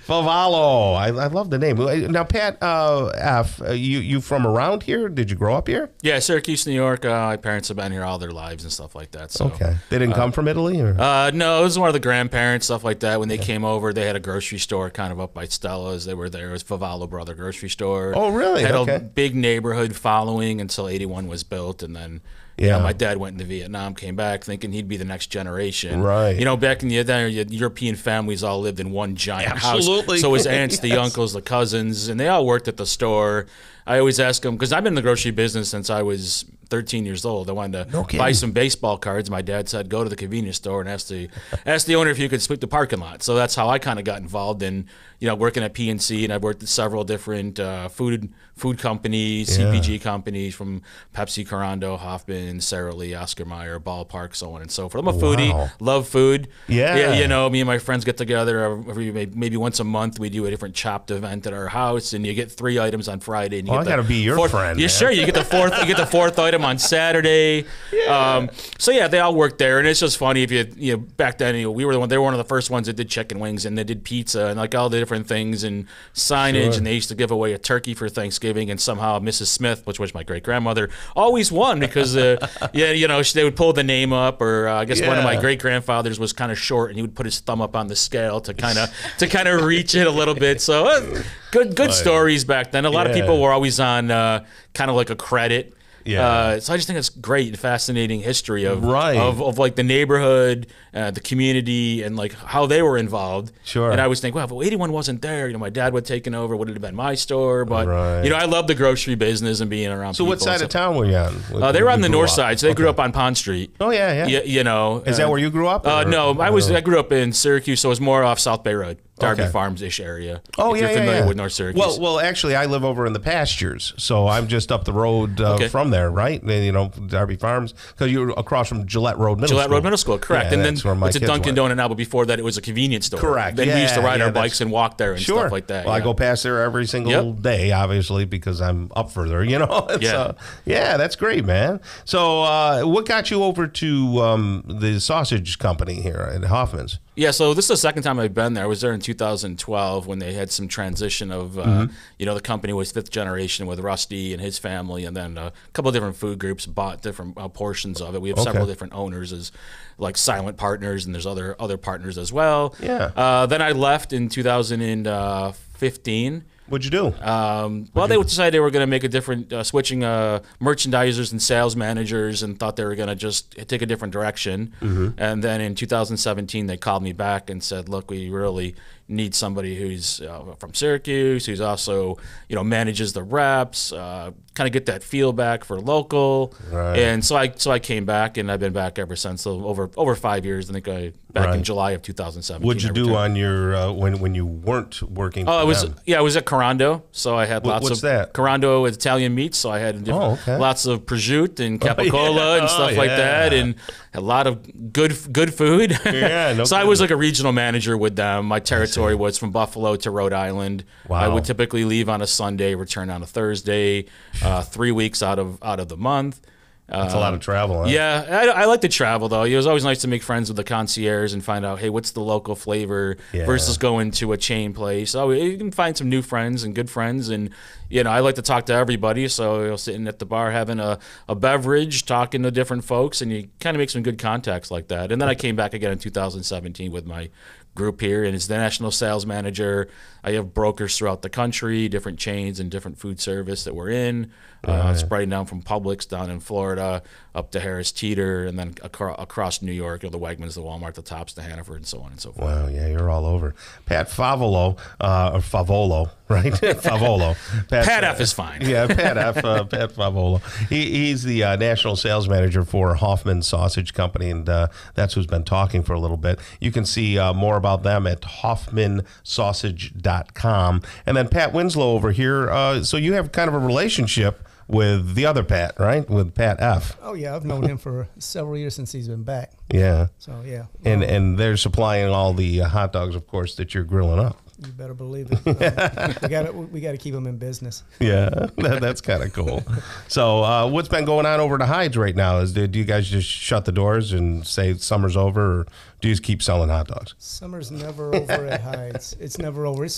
Favolo. I love the name. Now, Pat F., you from around here? Did you grow up here? Yeah, Syracuse, New York. My parents have been here all their lives and stuff like that. So. Okay. They didn't come from Italy? Or? No, it was one of the grandparents, stuff like that. When they came over, they had a grocery store kind of up by Stella's. They were there. It was Favolo Brother Grocery Store. Oh, really? Had a big neighborhood following until 81 was built, and then... Yeah, my dad went into Vietnam, came back thinking he'd be the next generation. Right. Back in the day, European families all lived in one giant house. Absolutely. So his aunts, the uncles, the cousins, and they all worked at the store. I always ask them, because I've been in the grocery business since I was 13 years old. I wanted to buy some baseball cards. My dad said, go to the convenience store and ask the owner if you could sweep the parking lot. So that's how I kind of got involved in, working at PNC, and I've worked at several different food companies, CPG companies, from Pepsi, Corando, Hoffman, Sara Lee, Oscar Mayer, Ballpark, so on and so forth. I'm a foodie, love food. Yeah. Me and my friends get together every maybe once a month. We do a different Chopped event at our house, and you get 3 items on Friday. And you I got to be your friend. Yeah, sure. You get the fourth. You get the 4th item on Saturday. Yeah. They all work there, and it's just funny if you back then they were one of the first ones that did chicken wings, and they did pizza and like all the different things and signage, and they used to give away a turkey for Thanksgiving, and somehow Mrs. Smith, which was my great grandmother, always won because they would pull the name up, or I guess one of my great grandfathers was kind of short, and he would put his thumb up on the scale to kind of reach it a little bit. So good stories back then. A lot of people were always on kind of like a credit. So I just think it's great and fascinating history of like the neighborhood, the community, and like how they were involved. Sure. And I always think, well, if 81 wasn't there, my dad would have taken over, would it have been my store? But I love the grocery business and being around. So people. What side of town were you on? They were on the north side, so they grew up on Pond Street. Oh yeah. Is that where you grew up? No, I grew up in Syracuse, so it was more off South Bay Road. Darby Farms-ish area. Oh, if you're familiar with North Syracuse. Well, actually, I live over in the pastures, so I'm just up the road from there, right? Darby Farms, because you're across from Gillette Road Middle School. Gillette Road Middle School, correct. Yeah, and then it's a Dunkin' Donut now, but before that, it was a convenience store. Correct. Then we used to ride our bikes and walk there and stuff like that. Well, I go past there every single day, obviously, because I'm up further, that's great, man. So what got you over to the sausage company here at Hoffman's? Yeah, so this is the second time I've been there. I was there in 2012 when they had some transition of, the company was fifth generation with Rusty and his family, and then a couple of different food groups bought different portions of it. We have several different owners as like silent partners, and there's other partners as well. Yeah. Then I left in 2015. What'd you do? They decided they were going to make a different, switching merchandisers and sales managers, and thought they were going to just take a different direction. And then in 2017, they called me back and said, look, we really need somebody who's from Syracuse, who's also, manages the reps, kind of get that feel back for local. Right. And so I came back, and I've been back ever since. So over 5 years. I think back in July of 2017. What'd you do on your when you weren't working? I was at Corando, so I had lots of that? Corando with Italian meats, so I had lots of prosciutto and capicola and stuff like that, and a lot of good food. So I was like a regional manager with them. My territory was from Buffalo to Rhode Island. Wow. I would typically leave on a Sunday, return on a Thursday, 3 weeks out of the month. That's a lot of travel, huh? Yeah, I like to travel, though. It was always nice to make friends with the concierge and find out, hey, what's the local flavor versus going to a chain place. So you can find some new friends and good friends. And, I like to talk to everybody. So sitting at the bar having a beverage, talking to different folks, and you kind of make some good contacts like that. And then I came back again in 2017 with my group here, and as the national sales manager, I have brokers throughout the country, different chains and different food service that we're in, spreading down from Publix down in Florida up to Harris Teeter, and then across New York, the Wegmans, the Walmart, the Tops, the Hannaford, and so on and so forth. Wow, yeah, you're all over. Pat Favolo, or Favolo, right? Favolo. Pat F is fine. Yeah, Pat F. Pat Favolo. He's the national sales manager for Hoffman Sausage Company, and that's who's been talking for a little bit. You can see more about them at hoffmansausage.com. And then Pat Winslow over here. So you have kind of a relationship with the other Pat, right? With Pat F. Oh, yeah. I've known him for several years since he's been back. Yeah. So, yeah. And they're supplying all the hot dogs, of course, that you're grilling up. You better believe it. We got to keep them in business. Yeah, that's kind of cool. So what's been going on over to Hyde's right now? Do you guys just shut the doors and say summer's over, or do you just keep selling hot dogs? Summer's never over at Hyde's. It's never over. It's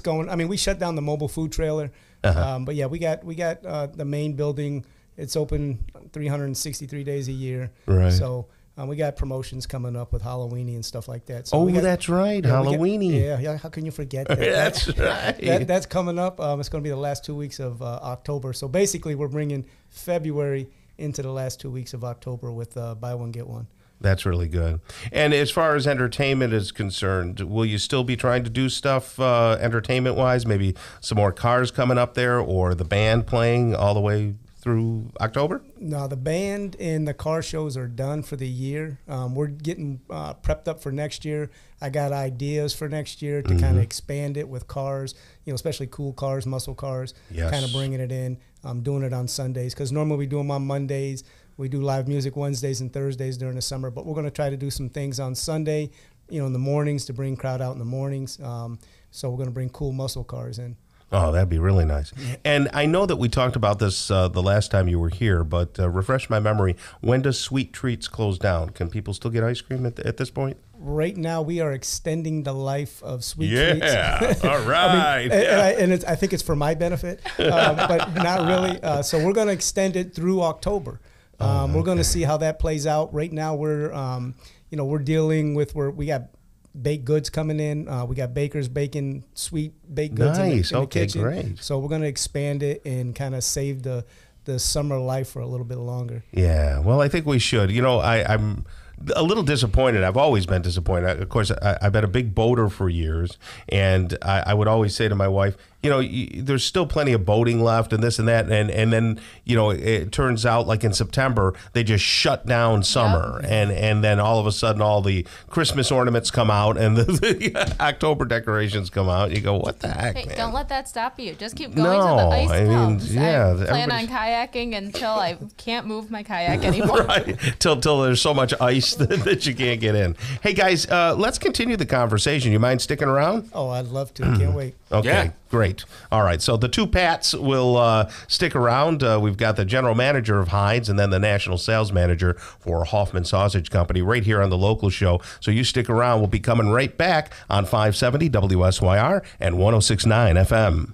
going. I mean, we shut down the mobile food trailer, but yeah, we got the main building. It's open 363 days a year. Right. So. We got promotions coming up with Halloweeny and stuff like that. So that's right, Halloweeny. Yeah. How can you forget that? That's right. That's coming up. It's going to be the last 2 weeks of October. So basically, we're bringing February into the last 2 weeks of October with buy one get one. That's really good. And as far as entertainment is concerned, will you still be trying to do stuff entertainment-wise? Maybe some more cars coming up there, or the band playing all the way through October? No, the band and the car shows are done for the year. We're getting prepped up for next year. I got ideas for next year to kind of expand it with cars, especially cool cars, muscle cars, kind of bringing it in. Doing it on Sundays, because normally we do them on Mondays. We do live music Wednesdays and Thursdays during the summer, but we're going to try to do some things on Sunday, in the mornings to bring crowd out in the mornings. So we're going to bring cool muscle cars in. Oh, that'd be really nice. And I know that we talked about this the last time you were here, but refresh my memory. When does Sweet Treats close down? Can people still get ice cream at this point? Right now, we are extending the life of Sweet Treats. Yeah, all right. I think it's for my benefit, but not really. So we're going to extend it through October. We're going to see how that plays out. Right now, we're dealing with we got baked goods coming in. We got bakers baking sweet baked goods in the kitchen. Great. So we're going to expand it and kind of save the the summer life for a little bit longer. Yeah, well, I think we should. You know, I'm a little disappointed. I've always been disappointed. Of course, I've been a big boater for years, and I would always say to my wife, you know, there's still plenty of boating left and this and that. And then, you know, it turns out like in September, they just shut down summer. Yep. And then all of a sudden, all the Christmas ornaments come out and the October decorations come out. You go, what the heck, Hey, man? don't let that stop you. Just keep going to the ice clubs. Yeah, I plan on kayaking until I can't move my kayak anymore. Right, till there's so much ice that you can't get in. Hey, guys, let's continue the conversation. You mind sticking around? Oh, I'd love to. Can't wait. Okay, Yeah. Great. All right, so the two Pats will stick around. We've got the general manager of Hyde's and then the national sales manager for Hoffman Sausage Company right here on the local show. So you stick around. We'll be coming right back on 570 WSYR and 106.9 FM.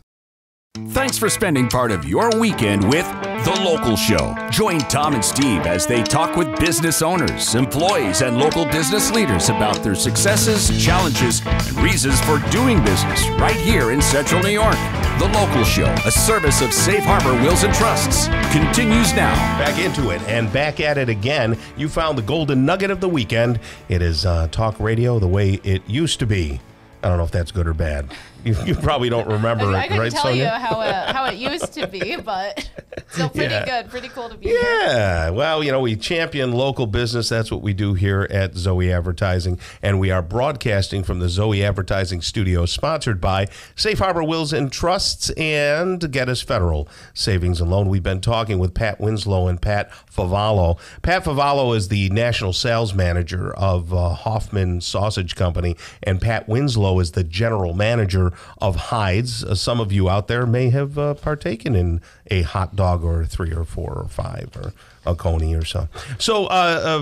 Thanks for spending part of your weekend with The Local Show. Join Tom and Steve as they talk with business owners, employees, and local business leaders about their successes, challenges, and reasons for doing business right here in Central New York. The Local Show, a service of Safe Harbor Wills and Trusts, continues now. Back into it and back at it again. You found the golden nugget of the weekend. It is talk radio the way it used to be. I don't know if that's good or bad. You probably don't remember I it, can right, tell Sonia? you how it used to be, but still pretty good. Pretty cool to be here. Yeah, well, you know, we champion local business. That's what we do here at Zoe Advertising. And we are broadcasting from the Zoe Advertising studio, sponsored by Safe Harbor Wills and Trusts and Geddes Federal Savings and Loan. We've been talking with Pat Winslow and Pat Favallo. Pat Favallo is the national sales manager of Hoffman Sausage Company, and Pat Winslow is the general manager of Hyde's. Some of you out there may have partaken in a hot dog or 3 or 4 or 5 or a coney or so. So,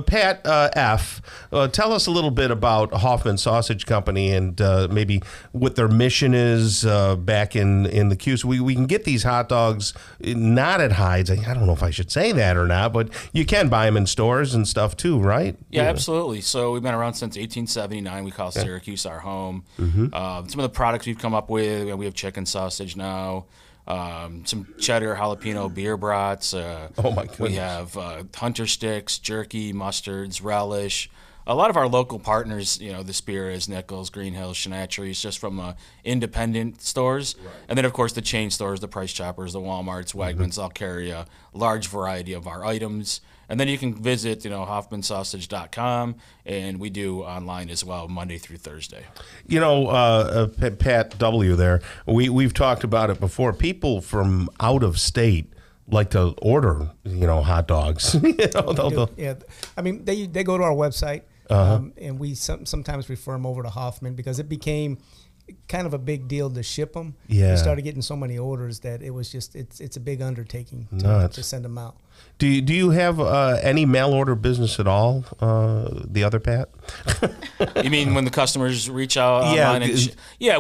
Pat F., tell us a little bit about Hoffman Sausage Company and maybe what their mission is back in the Q. So we can get these hot dogs not at Hyde's. I don't know if I should say that or not, but you can buy them in stores and stuff too, right? Yeah, absolutely. So we've been around since 1879. We call Syracuse our home. Some of the products we've come up with, we have chicken sausage now. Some cheddar jalapeno beer brats. Oh my goodness. We have hunter sticks, jerky, mustards, relish. A lot of our local partners, you know, the Spears, Nichols, Green Hills, Shenatries, just from independent stores. Right. And then, of course, the chain stores, the Price Choppers, the Walmarts, Wegmans, all carry a large variety of our items. And then you can visit, you know, hoffmansausage.com, and we do online as well, Monday through Thursday. You know, Pat W. there, we've talked about it before. People from out of state like to order, you know, hot dogs. Yeah, I mean, they go to our website, and we sometimes refer them over to Hoffman because it became kind of a big deal to ship them. Yeah. We started getting so many orders that it was just it's a big undertaking to send them out. Do you have any mail order business at all? The other Pat? You mean when the customers reach out online?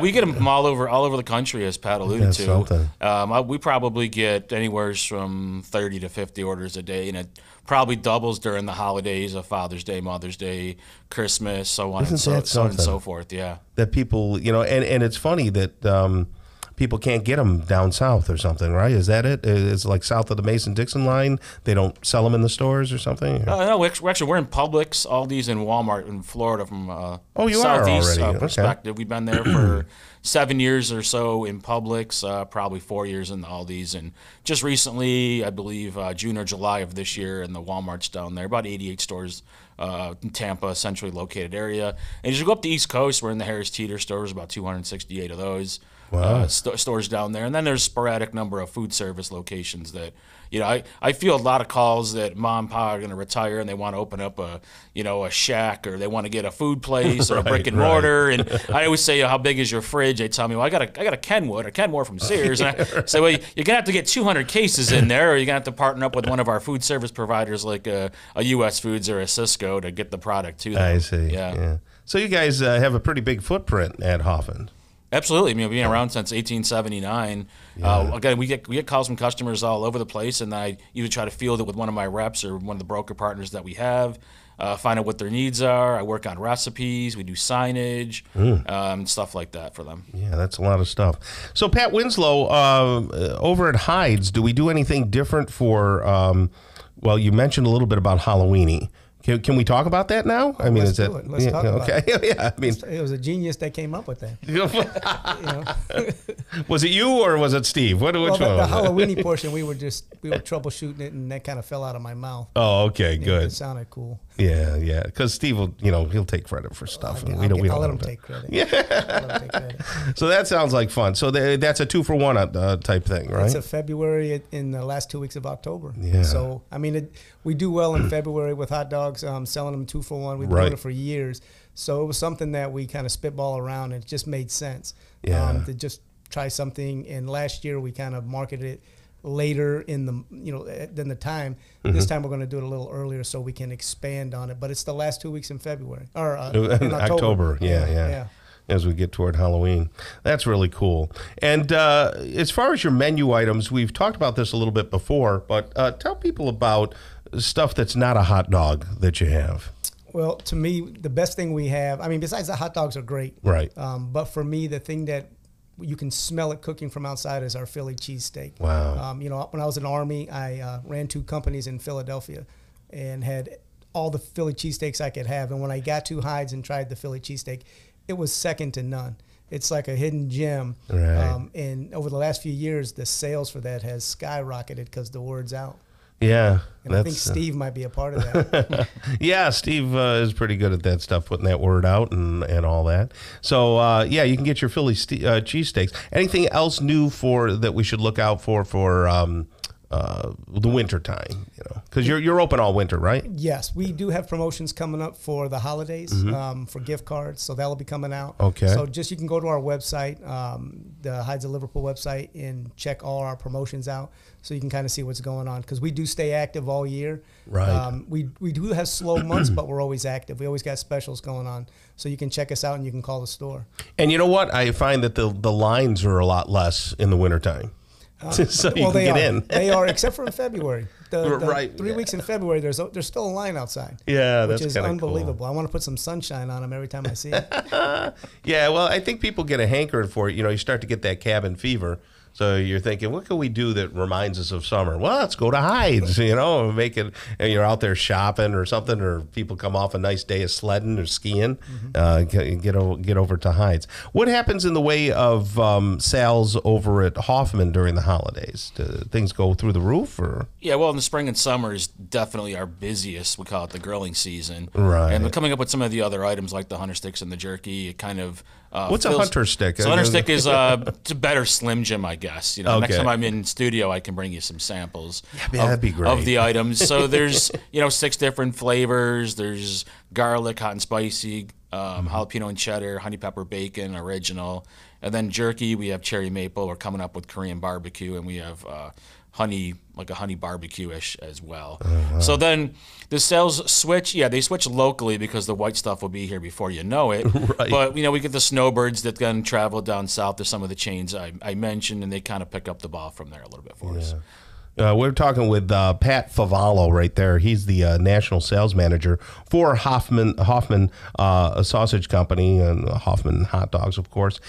We get them all over the country, as Pat alluded to. We probably get anywhere from 30 to 50 orders a day, and it probably doubles during the holidays of Father's Day, Mother's Day, Christmas, so on and so forth. Yeah, that people, you know, and it's funny that. People can't get them down south or something, right? Is that it? It's like south of the Mason-Dixon line. They don't sell them in the stores or something? No, we're in Publix, Aldi's, and Walmart in Florida from southeast perspective. We've been there for 7 years or so in Publix, probably 4 years in the Aldi's, and just recently, I believe June or July of this year, in the Walmarts down there, about 88 stores in Tampa, centrally located area. And as you go up the East Coast, we're in the Harris Teeter stores, about 268 of those. Wow. Stores down there, and then there's a sporadic number of food service locations that, you know, I feel a lot of calls that mom and pa are going to retire and they want to open up a shack, or they want to get a food place or a brick and mortar. And I always say, how big is your fridge? They tell me, well, I got a Kenwood from Sears. And I say, well, you're gonna have to get 200 cases in there, or you're gonna have to partner up with one of our food service providers like a U.S. Foods or a Cisco to get the product to them. I see. Yeah. So you guys have a pretty big footprint at Hoffman. Absolutely. I mean, being around since 1879. Again, we get calls from customers all over the place, and I either try to field it with one of my reps or one of the broker partners that we have, find out what their needs are. I work on recipes. We do signage, stuff like that for them. Yeah, that's a lot of stuff. So, Pat Winslow, over at Hyde's, do we do anything different for, well, you mentioned a little bit about Halloweeny. Can we talk about that now? I mean, Let's do it. Let's talk about it. Yeah, I mean, it was a genius that came up with that. Was it you or was it Steve? Which one? The Halloweeny portion, we were troubleshooting it, and that kind of fell out of my mouth. Oh, okay, good. It sounded cool. Yeah, because Steve will, he'll take credit for stuff, and we don't let him take credit. Yeah. So that sounds like fun. So that's a 2-for-1 type thing, right? It's a February in the last 2 weeks of October. Yeah. So I mean, we do well in February with hot dogs, selling them 2-for-1. We've been doing it for years. So it was something that we kind of spitball around, and it just made sense. To just try something. And last year we kind of marketed it later in the than the time. This time we're going to do it a little earlier so we can expand on it. But it's the last 2 weeks in February or in October. Yeah. As we get toward Halloween. That's really cool. And as far as your menu items, we've talked about this a little bit before, but tell people about stuff that's not a hot dog that you have. Well, to me, the best thing we have, I mean, besides the hot dogs are great. Right. But for me, the thing that you can smell it cooking from outside is our Philly cheesesteak. Wow. When I was in the Army, I ran 2 companies in Philadelphia and had all the Philly cheesesteaks I could have. And when I got to Hyde's and tried the Philly cheesesteak, it was second to none. It's like a hidden gem. Right. And over the last few years, the sales for that has skyrocketed because the word's out. Yeah. And I think Steve might be a part of that. Yeah, Steve is pretty good at that stuff, putting that word out and all that. So, you can get your Philly cheesesteaks. Anything else new that we should look out for the winter time? Because you're open all winter, right? Yes, we do have promotions coming up for the holidays, for gift cards, so that'll be coming out. Okay. So you can go to our website, the Hydes of Liverpool website, and check all our promotions out, so you can kind of see what's going on. Because we do stay active all year. Right. We do have slow months, but we're always active. We always got specials going on, so you can check us out and you can call the store. And you know what? I find that the lines are a lot less in the wintertime. So you can get in. They are, except for in February. Right. 3 weeks in February, there's still a line outside. Yeah, which is Cool. unbelievable. I want to put some sunshine on them every time I see it. Yeah, well, I think people get a hankering for it. You start to get that cabin fever. So you're thinking, what can we do that reminds us of summer? Well, let's go to Hyde's, make it, and you're out there shopping or something, or people come off a nice day of sledding or skiing, get over to Hyde's. What happens in the way of sales over at Hoffman during the holidays? Do things go through the roof? Or? Yeah, well, in the spring and summer is definitely our busiest. We call it the grilling season. Right. And we're coming up with some of the other items like the hunter sticks and the jerky. It kind of what's a hunter stick? So hunter stick is it's a better Slim Jim, I guess. Next time I'm in studio, I can bring you some samples. That'd be great. Of the items. So there's 6 different flavors. There's garlic, hot and spicy, jalapeno and cheddar, honey pepper bacon, original, and then jerky. We have cherry maple. We're coming up with Korean barbecue, and we have honey, like a honey barbecue-ish as well. Uh-huh. So then the sales switch. Yeah, they switch locally because the white stuff will be here before you know it. Right. But we get the snowbirds that then travel down south to some of the chains I mentioned, and they kind of pick up the ball from there a little bit for us. We're talking with Pat Favallo right there. He's the national sales manager for Hoffman Sausage Company and Hoffman Hot Dogs, of course.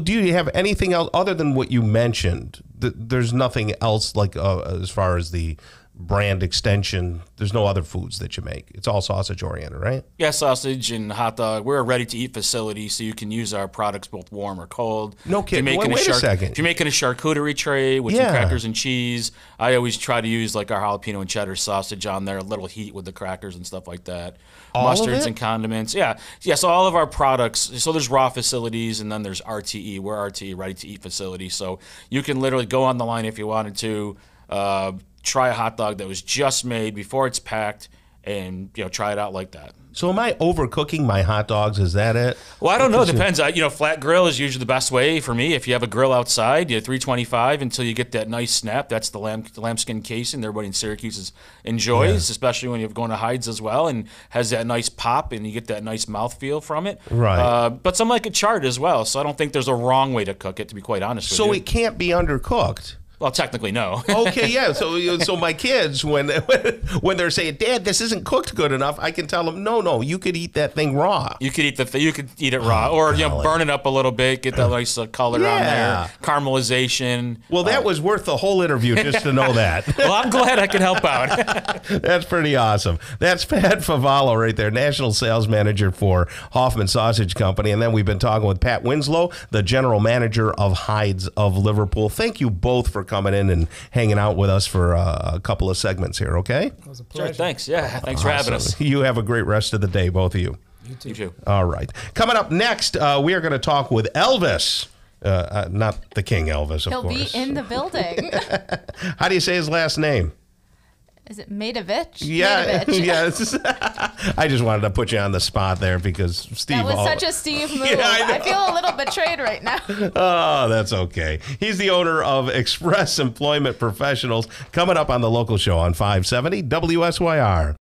Do you have anything else other than what you mentioned? There's nothing else like as far as the brand extension. There's no other foods that you make. It's all sausage oriented, right? Yeah, sausage and hot dog. We're a ready-to-eat facility, so you can use our products both warm or cold. No kidding. Wait a second. If you're making a charcuterie tray with some crackers and cheese, I always try to use like our jalapeno and cheddar sausage on there, a little heat with the crackers and stuff like that. All Mustards of it? and condiments. Yeah. So all of our products, so there's raw facilities and then there's RTE. We're RTE, ready-to-eat facility. So you can literally go on the line if you wanted to, try a hot dog that was just made before it's packed, and try it out like that. So am I overcooking my hot dogs? Is that it? Well, I don't know. It depends. Flat grill is usually the best way for me. If you have a grill outside, 325 until you get that nice snap. That's the lambskin casing that everybody in Syracuse enjoys, especially when you're going to Hyde's as well, and has that nice pop, and you get that nice mouthfeel from it. Right. But some like it charred as well, so I don't think there's a wrong way to cook it, to be quite honest with you. So it can't be undercooked. Well, technically, no. Okay, yeah. So my kids, when they're saying, "Dad, this isn't cooked good enough," I can tell them, "No, you could eat that thing raw. You could eat it raw, or burn it up a little bit, get that nice color on there, caramelization." Well, that was worth the whole interview just to know that. Well, I'm glad I could help out. That's pretty awesome. That's Pat Favallo right there, National Sales Manager for Hoffman Sausage Company, and then we've been talking with Pat Winslow, the General Manager of Hyde's of Liverpool. Thank you both for coming in and hanging out with us for a couple of segments here, okay? It was a pleasure. Sure, thanks. Yeah, thanks for having us. You have a great rest of the day, both of you. You too. All right. Coming up next, we are going to talk with Elvis. Not the King Elvis, of course. He'll be in the building. How do you say his last name? Is it Maidovich? Yeah, Maidovich. yes. I just wanted to put you on the spot there because Steve. That was such a Steve move. Yeah, I feel a little betrayed right now. Oh, that's okay. He's the owner of Express Employment Professionals. Coming up on the local show on 570 WSYR.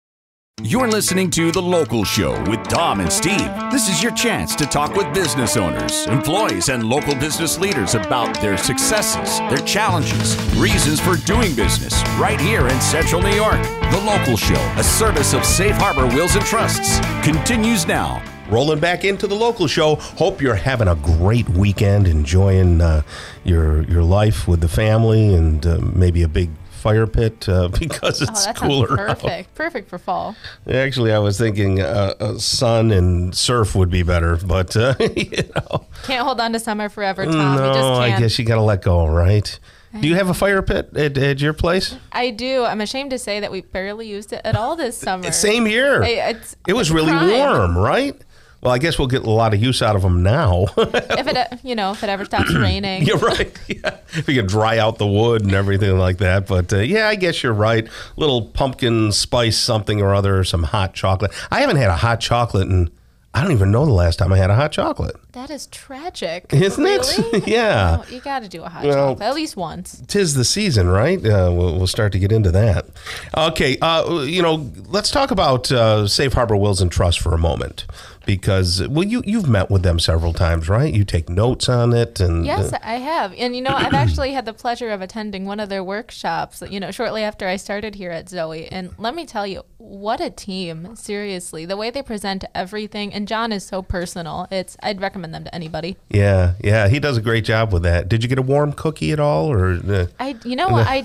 You're listening to The Local Show with Dom and Steve. This is your chance to talk with business owners, employees, and local business leaders about their successes, their challenges, reasons for doing business right here in Central New York. The Local Show, a service of Safe Harbor Wills and Trusts, continues now. Rolling back into the local show. Hope you're having a great weekend, enjoying your life with the family and maybe a big fire pit because it's cooler out. Perfect for fall. Actually, I was thinking sun and surf would be better, but can't hold on to summer forever, Tom. No, you just can't. I guess you got to let go, right? Do you have a fire pit at your place? I do. I'm ashamed to say that we barely used it at all this summer. Same here. It was really warm, right? Well, I guess we'll get a lot of use out of them now. if it ever stops raining. You're right. Yeah. If you can dry out the wood and everything like that. But yeah, I guess you're right. Little pumpkin spice something or other, some hot chocolate. I haven't had a hot chocolate in, I don't even know the last time I had a hot chocolate. That is tragic. Isn't it? Yeah. No, you got to do a hot chocolate at least once. 'Tis the season, right? We'll start to get into that. Okay. Let's talk about Safe Harbor Wills and Trust for a moment. Because, well, you've met with them several times, right? You take notes on it. And yes, I have. And, I've actually had the pleasure of attending one of their workshops, shortly after I started here at Zoe. And let me tell you, what a team, seriously. The way they present everything. And John is so personal. I'd recommend them to anybody. Yeah. He does a great job with that. Did you get a warm cookie at all? Or I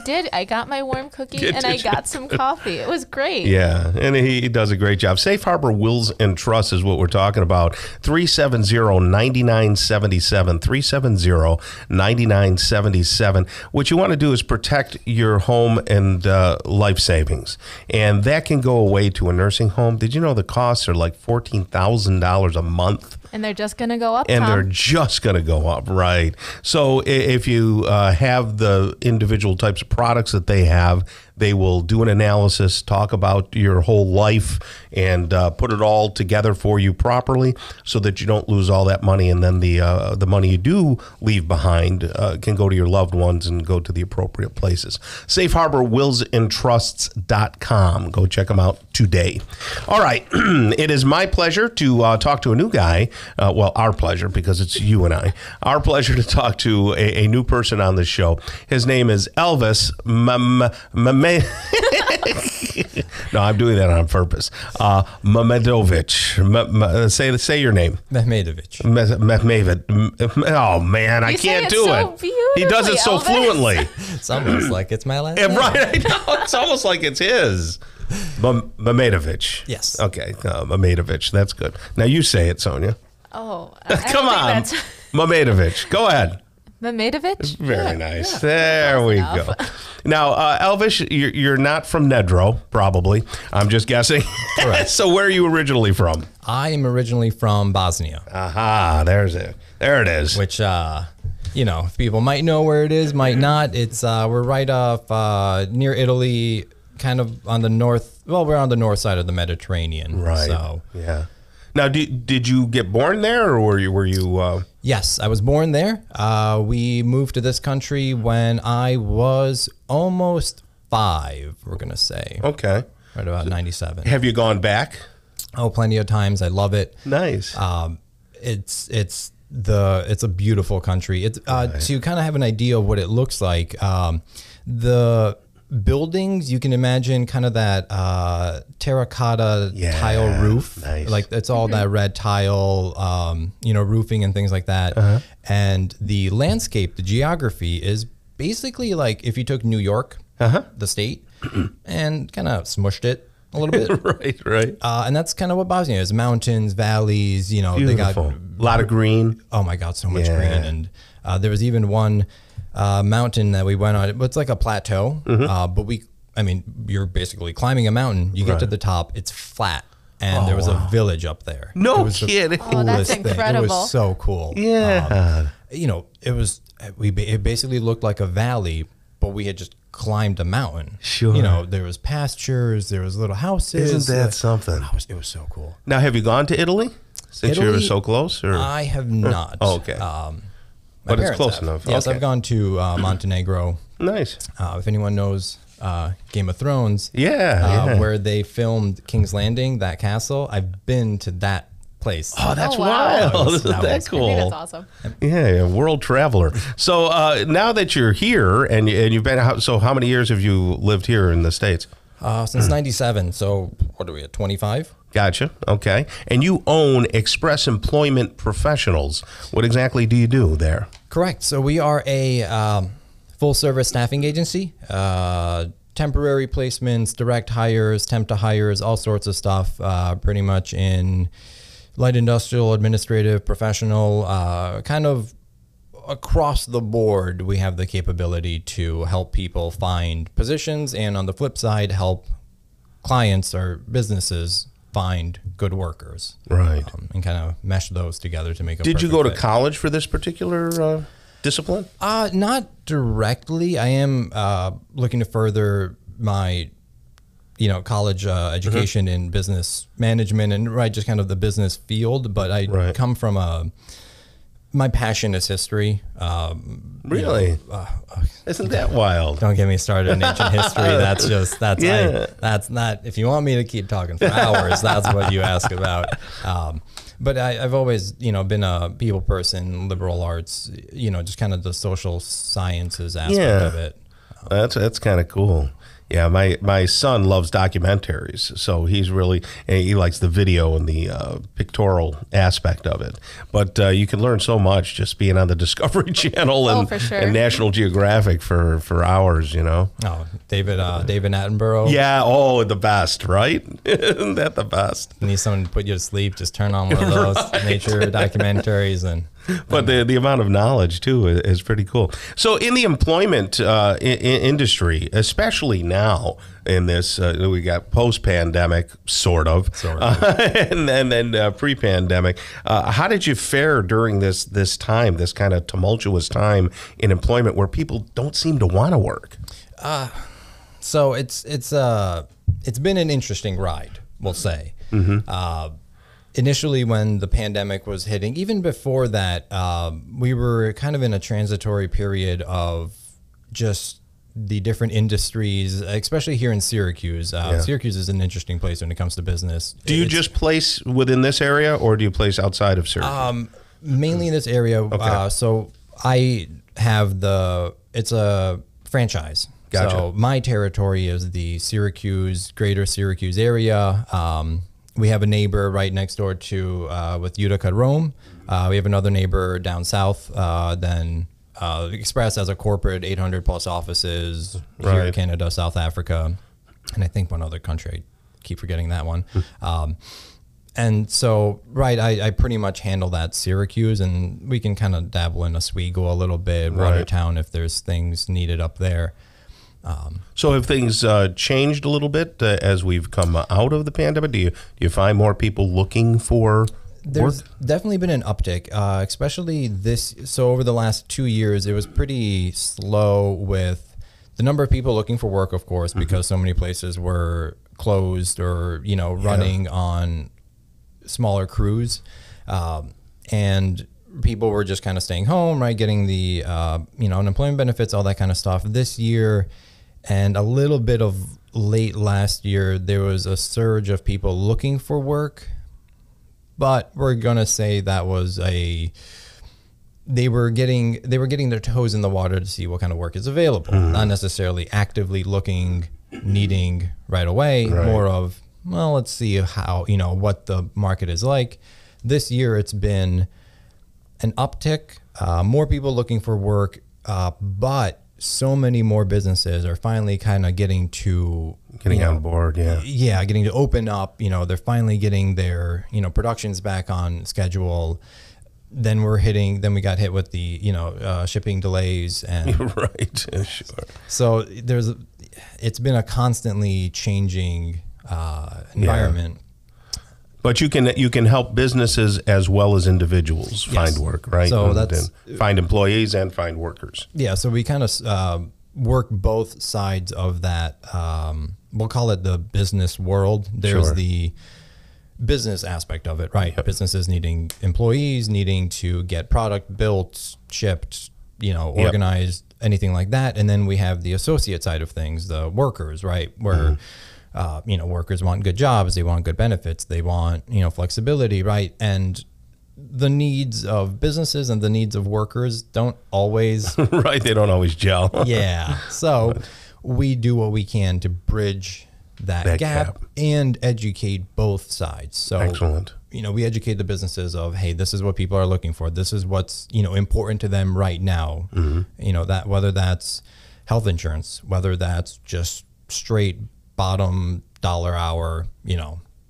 did. I got my warm cookie and I got some coffee. It was great. Yeah, and he does a great job. Safe Harbor Wills and Trust is what we're talking about. 370-9977, 370-9977. What you want to do is protect your home and life savings. And that can go away to a nursing home. Did you know the costs are like $14,000 a month? And they're just going to go up, And Tom. they're just going to go up, right? So if you have the individual types of products that they have, they will do an analysis, talk about your whole life, and put it all together for you properly so that you don't lose all that money. And then the money you do leave behind can go to your loved ones and go to the appropriate places. SafeHarborWillsandTrusts.com. Go check them out today. All right. It is my pleasure to talk to a new guy. Our pleasure, because it's you and I. Our pleasure to talk to a new person on this show. His name is Elvis No, I'm doing that on purpose. Mehmedovich. Say your name. Mehmedovich. Oh, man, I can't do it. He does it so fluently. It's almost like it's my last name. Right, I know. It's almost like it's his. Mehmedovich. Yes. Okay, Mehmedovich. That's good. Now you say it, Sonia. Oh, come on. Mehmedovich. Go ahead. Mehmedovich? Very nice. There we go. Now, Elvis, you're not from Nedro, probably. I'm just guessing. Correct. So where are you originally from? I am originally from Bosnia. Aha, there's it. There it is. Which, people might know where it is, might not. It's we're right off near Italy, kind of on the north. Well, we're on the north side of the Mediterranean. Right. So yeah. Now, did you get born there, or were you? Yes, I was born there. We moved to this country when I was almost 5. We're gonna say. Okay. Right about 97. Have you gone back? Oh, plenty of times. I love it. Nice. It's a beautiful country. It's to kind of have an idea of what it looks like. The buildings, you can imagine kind of that terracotta tile roof. Nice. Like it's all that red tile, roofing and things like that. And the landscape, the geography is basically like if you took New York, the state, and kind of smushed it a little bit. right. And that's kind of what Bosnia is. Mountains, valleys, Beautiful. they got a lot of green. Oh my God, so much green. And there was even one mountain that we went on. It's like a plateau, but you're basically climbing a mountain. You get to the top, it's flat. And there was a village up there. No kidding. Oh, that's incredible. It was so cool. Yeah. It basically looked like a valley, but we had just climbed a mountain. Sure. There was pastures, there was little houses. Isn't that something? It was so cool. Now, have you gone to Italy since you were so close? Or? I have not. Oh, okay. But it's close enough. Yes, Okay. I've gone to Montenegro. Nice. If anyone knows Game of Thrones, where they filmed King's Landing, that castle, I've been to that place. Oh, that's wow. wild. Isn't that cool? I think that's awesome. Yeah, world traveler. So now that you're here and you've been, so how many years have you lived here in the States? Since 97. So what are we at, 25? Gotcha. Okay. And you own Express Employment Professionals. What exactly do you do there? Correct. So we are a full service staffing agency, temporary placements, direct hires, temp to hires, all sorts of stuff, pretty much in light industrial, administrative, professional, kind of across the board. We have the capability to help people find positions, and on the flip side, help clients or businesses find good workers. Right. And kind of mesh those together to make a Did you go to fit. college for this particular discipline? Not directly. I am looking to further my college education in business management and just kind of the business field. But I come from my passion is history. Really? Isn't that wild? Don't get me started in ancient history. That's not, if you want me to keep talking for hours, that's what you ask about. But I've always, been a people person, liberal arts, just kind of the social sciences aspect of it. That's kind of cool. Yeah, my son loves documentaries, so he likes the video and the pictorial aspect of it. But you can learn so much just being on the Discovery Channel and National Geographic for hours, Oh, David Attenborough. Yeah, the best, right? Isn't that the best? You need someone to put you to sleep, just turn on one of those nature documentaries and... But the amount of knowledge, too, is pretty cool. So in the employment industry, especially now in this, we got post-pandemic, sort of. And then pre-pandemic. How did you fare during this time, this kind of tumultuous time in employment where people don't seem to want to work? So it's been an interesting ride, we'll say. Initially, when the pandemic was hitting, even before that, we were kind of in a transitory period of just the different industries, especially here in Syracuse. Syracuse is an interesting place when it comes to business. Do you just place within this area, or do you place outside of Syracuse? Mainly in this area. Okay. So I have it's a franchise. Gotcha. So my territory is the greater Syracuse area. We have a neighbor right next door to with Utica, Rome. We have another neighbor down south. Then Express has a corporate 800 plus offices here in Canada, South Africa, and I think one other country. I keep forgetting that one. And so, I pretty much handle that Syracuse, and we can kind of dabble in Oswego a little bit, Watertown if there's things needed up there. So have things changed a little bit as we've come out of the pandemic? Do you find more people looking for There's work? definitely been an uptick, especially so over the last 2 years, it was pretty slow with the number of people looking for work, of course, because so many places were closed or, running on smaller crews. And people were just kind of staying home, right? Getting the, unemployment benefits, all that kind of stuff. This year and a little bit of late last year, there was a surge of people looking for work, but we're going to say that was they were getting their toes in the water to see what kind of work is available, not necessarily actively looking, needing right away, more of, well, let's see how, what the market is like. This year it's been an uptick, more people looking for work, but so many more businesses are finally kind of getting on board. Yeah, getting to open up. They're finally getting their productions back on schedule. Then we got hit with the shipping delays and right. Sure. So it's been a constantly changing environment. But you can help businesses as well as individuals find work, right? So that's find employees and find workers. Yeah, so we kind of work both sides of that. We'll call it the business world. There's the business aspect of it, right? Businesses needing employees, needing to get product built, shipped, organized, anything like that. And then we have the associate side of things, the workers, right? Where workers want good jobs, they want good benefits, they want, flexibility, right? And the needs of businesses and the needs of workers don't always right, they don't always gel. Yeah. So we do what we can to bridge that gap and educate both sides. So excellent. We educate the businesses of, hey, this is what people are looking for. This is what's, important to them right now. That whether that's health insurance, whether that's just straight bottom dollar hour,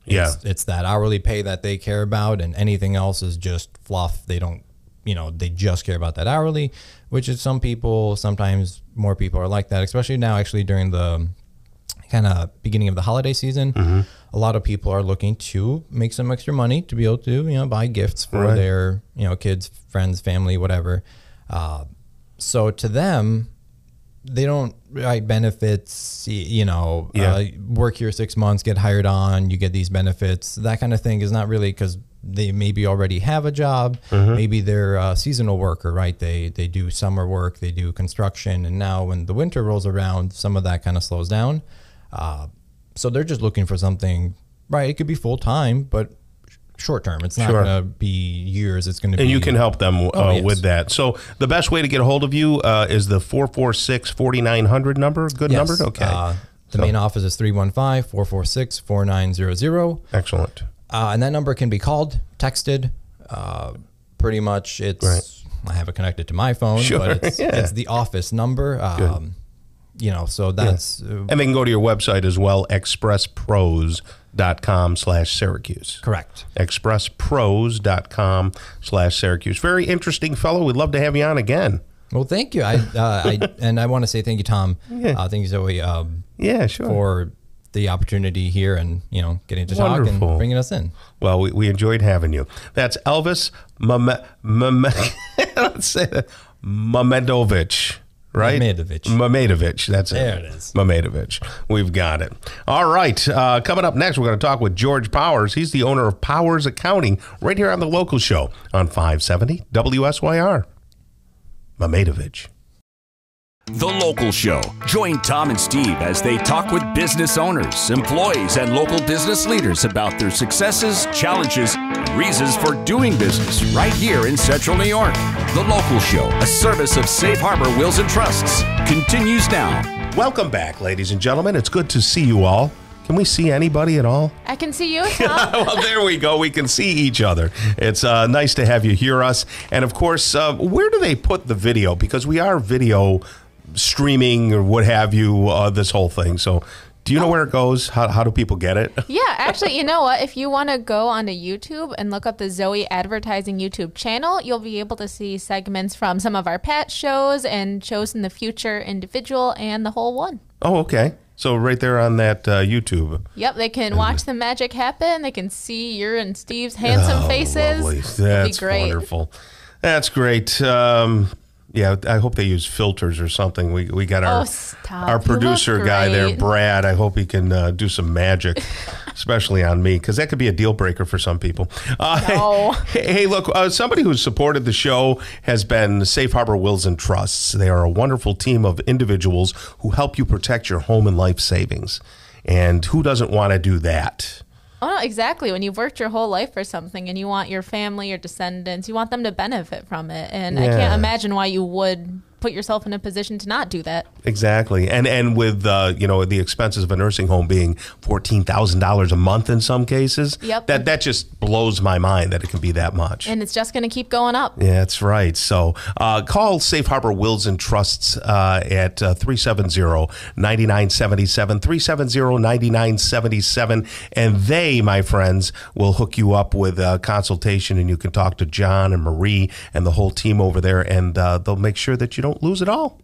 it's that hourly pay that they care about, and anything else is just fluff. They don't, they just care about that hourly, which is sometimes more people are like that, especially now actually during the kind of beginning of the holiday season. A lot of people are looking to make some extra money to be able to, buy gifts for their, kids, friends, family, whatever. So to them, they don't write benefits, work here 6 months, get hired on, you get these benefits. That kind of thing is not really, because they maybe already have a job. Maybe they're a seasonal worker, right? They do summer work, they do construction. And now when the winter rolls around, some of that kind of slows down. So they're just looking for something, right? It could be full time, but short term. It's not going to be years. It's going to be. And you can help them with that. So the best way to get a hold of you is the 446-4900 number. Good number? Okay. The main office is 315-446-4900. Excellent. And that number can be called, texted. Pretty much it's, I have it connected to my phone, but it's the office number. So that's... and they can go to your website as well, expresspros.com/Syracuse. Correct. expresspros.com/Syracuse. Very interesting fellow. We'd love to have you on again. Well, thank you. And I want to say thank you, Tom. Thank you, Zoe. For the opportunity here and, getting to talk and bringing us in. Well, we enjoyed having you. That's Elvis let's say that, Mamedovich. Right? Mamedovich. That's it. There it is. Mamedovich. We've got it. All right. Coming up next, we're going to talk with George Powers. He's the owner of Powers Accounting right here on the local show on 570 WSYR. Mamedovich. The Local Show. Join Tom and Steve as they talk with business owners, employees, and local business leaders about their successes, challenges, and reasons for doing business right here in Central New York. The Local Show, a service of Safe Harbor Wills and Trusts, continues now. Welcome back, ladies and gentlemen. It's good to see you all. Can we see anybody at all? I can see you, Tom. Well, there we go. We can see each other. It's nice to have you hear us. And, of course, where do they put the video? Because we are video streaming or what have you, this whole thing. So do you know where it goes? How do people get it? Yeah, actually, you know what? If you want to go onto YouTube and look up the Zoe Advertising YouTube channel, you'll be able to see segments from some of our past shows and shows in the future, individual, and the whole one. Oh, okay. So right there on that YouTube. Yep, they can watch the magic happen. They can see your and Steve's handsome faces. Lovely. That's wonderful. That's great. Yeah, I hope they use filters or something. We got our You producer look guy there, great. Brad. I hope he can do some magic, especially on me, because that could be a deal breaker for some people. No. Hey, look, somebody who's supported the show has been Safe Harbor Wills and Trusts. They are a wonderful team of individuals who help you protect your home and life savings. And who doesn't want to do that? Oh, no, exactly. When you've worked your whole life for something and you want your family, your descendants, you want them to benefit from it. And I can't imagine why you would put yourself in a position to not do that. Exactly. And with, the expenses of a nursing home being $14,000 a month in some cases, Yep. that just blows my mind that it can be that much. And it's just going to keep going up. Yeah, that's right. So call Safe Harbor Wills and Trusts at 370-9977, 370-9977. And they, my friends, will hook you up with a consultation, and you can talk to John and Marie and the whole team over there, and they'll make sure that you don't lose it all.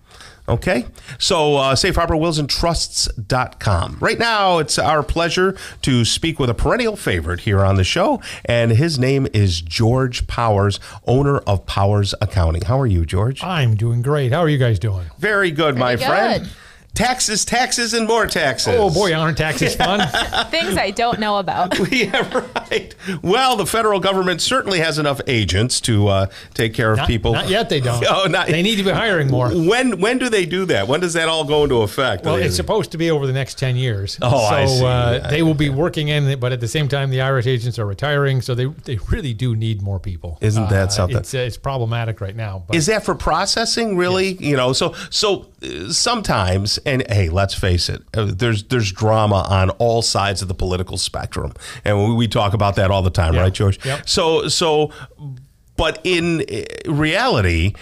Okay, so safeharborwillsandtrusts.com. Right now, it's our pleasure to speak with a perennial favorite here on the show, and his name is George Powers, owner of Powers Accounting. How are you, George? I'm doing great. How are you guys doing? Very good, my Pretty friend. good. Taxes, and more taxes. Oh, boy, aren't taxes fun? Things I don't know about. Yeah, right. Well, the federal government certainly has enough agents to take care of people. Not yet, they don't. Oh, they need to be hiring more. When do they do that? When does that all go into effect? Well, it's supposed to be over the next 10 years. Oh, I see. They will be working in it, but at the same time, the Irish agents are retiring, so they really do need more people. Isn't that something? It's problematic right now. But is that for processing, really? Yes. So sometimes, and hey, let's face it, there's drama on all sides of the political spectrum, and we talk about that all the time, right, George? Yep. So, but in reality,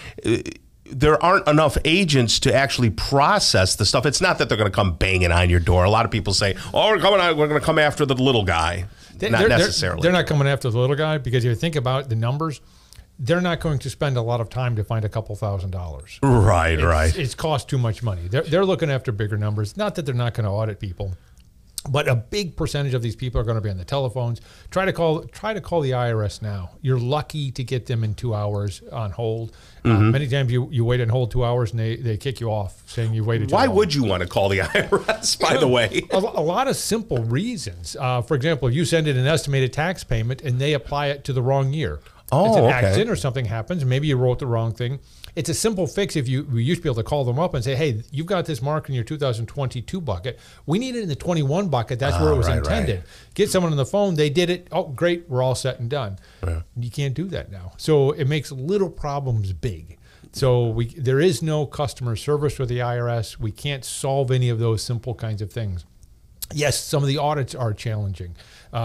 there aren't enough agents to actually process the stuff. It's not that they're going to come banging on your door. A lot of people say, "Oh, we're going to come after the little guy." Not necessarily. They're not coming after the little guy, because if you think about the numbers, they're not going to spend a lot of time to find a couple $1,000s. Right. It's cost too much money. They're looking after bigger numbers. Not that they're not going to audit people, but a big percentage of these people are going to be on the telephones. Try to call the IRS now. You're lucky to get them in 2 hours on hold. Many times you wait and hold 2 hours, and they kick you off saying you waited too long. Why would you want to call the IRS, by the way? A lot of simple reasons. For example, if you send in an estimated tax payment and they apply it to the wrong year. It's an accident or something happens. Maybe you wrote the wrong thing. It's a simple fix. We used to be able to call them up and say, hey, you've got this mark in your 2022 bucket. We need it in the 21 bucket. That's where it was intended. Right. Get someone on the phone. They did it. Oh, great. We're all set and done. Yeah. You can't do that now. So it makes little problems big. So there is no customer service with the IRS. We can't solve any of those simple kinds of things. Yes, some of the audits are challenging.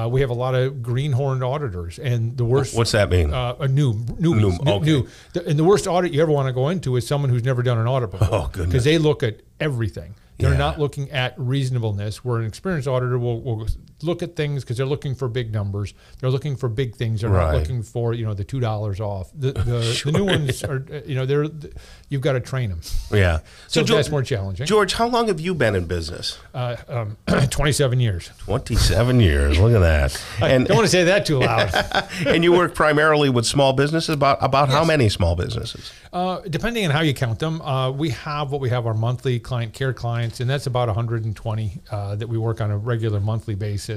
We have a lot of greenhorned auditors, and the worst. What's that mean? New. And the worst audit you ever want to go into is someone who's never done an audit before. Oh, goodness. Because they look at everything. They're not looking at reasonableness, where an experienced auditor will look at things because they're looking for big numbers. They're looking for big things. They're not looking for, the $2 off. The new ones are, you've got to train them. Yeah. So that's more challenging. George, how long have you been in business? 27 years. 27 years. Look at that. And don't want to say that too loud. And you work primarily with small businesses. About how many small businesses? Depending on how you count them, we have our monthly client care clients, and that's about 120 that we work on a regular monthly basis.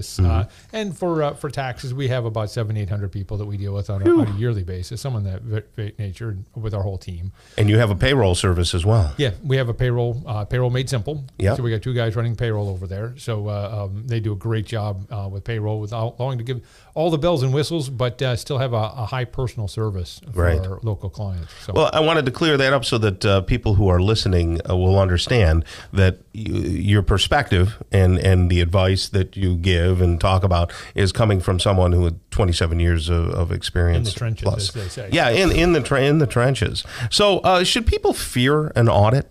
And for taxes, we have about 700-800 people that we deal with on a yearly basis, some of that nature with our whole team. And you have a payroll service as well. Yeah, we have a payroll made simple. Yeah. So we got 2 guys running payroll over there. So they do a great job with payroll, without allowing to give all the bells and whistles, but still have a high personal service for our local clients. So. Well, I wanted to clear that up so that people who are listening will understand that your perspective and the advice that you give and talk about is coming from someone who had 27 years of experience. In the trenches, plus. as they say. Yeah, in the trenches. So should people fear an audit?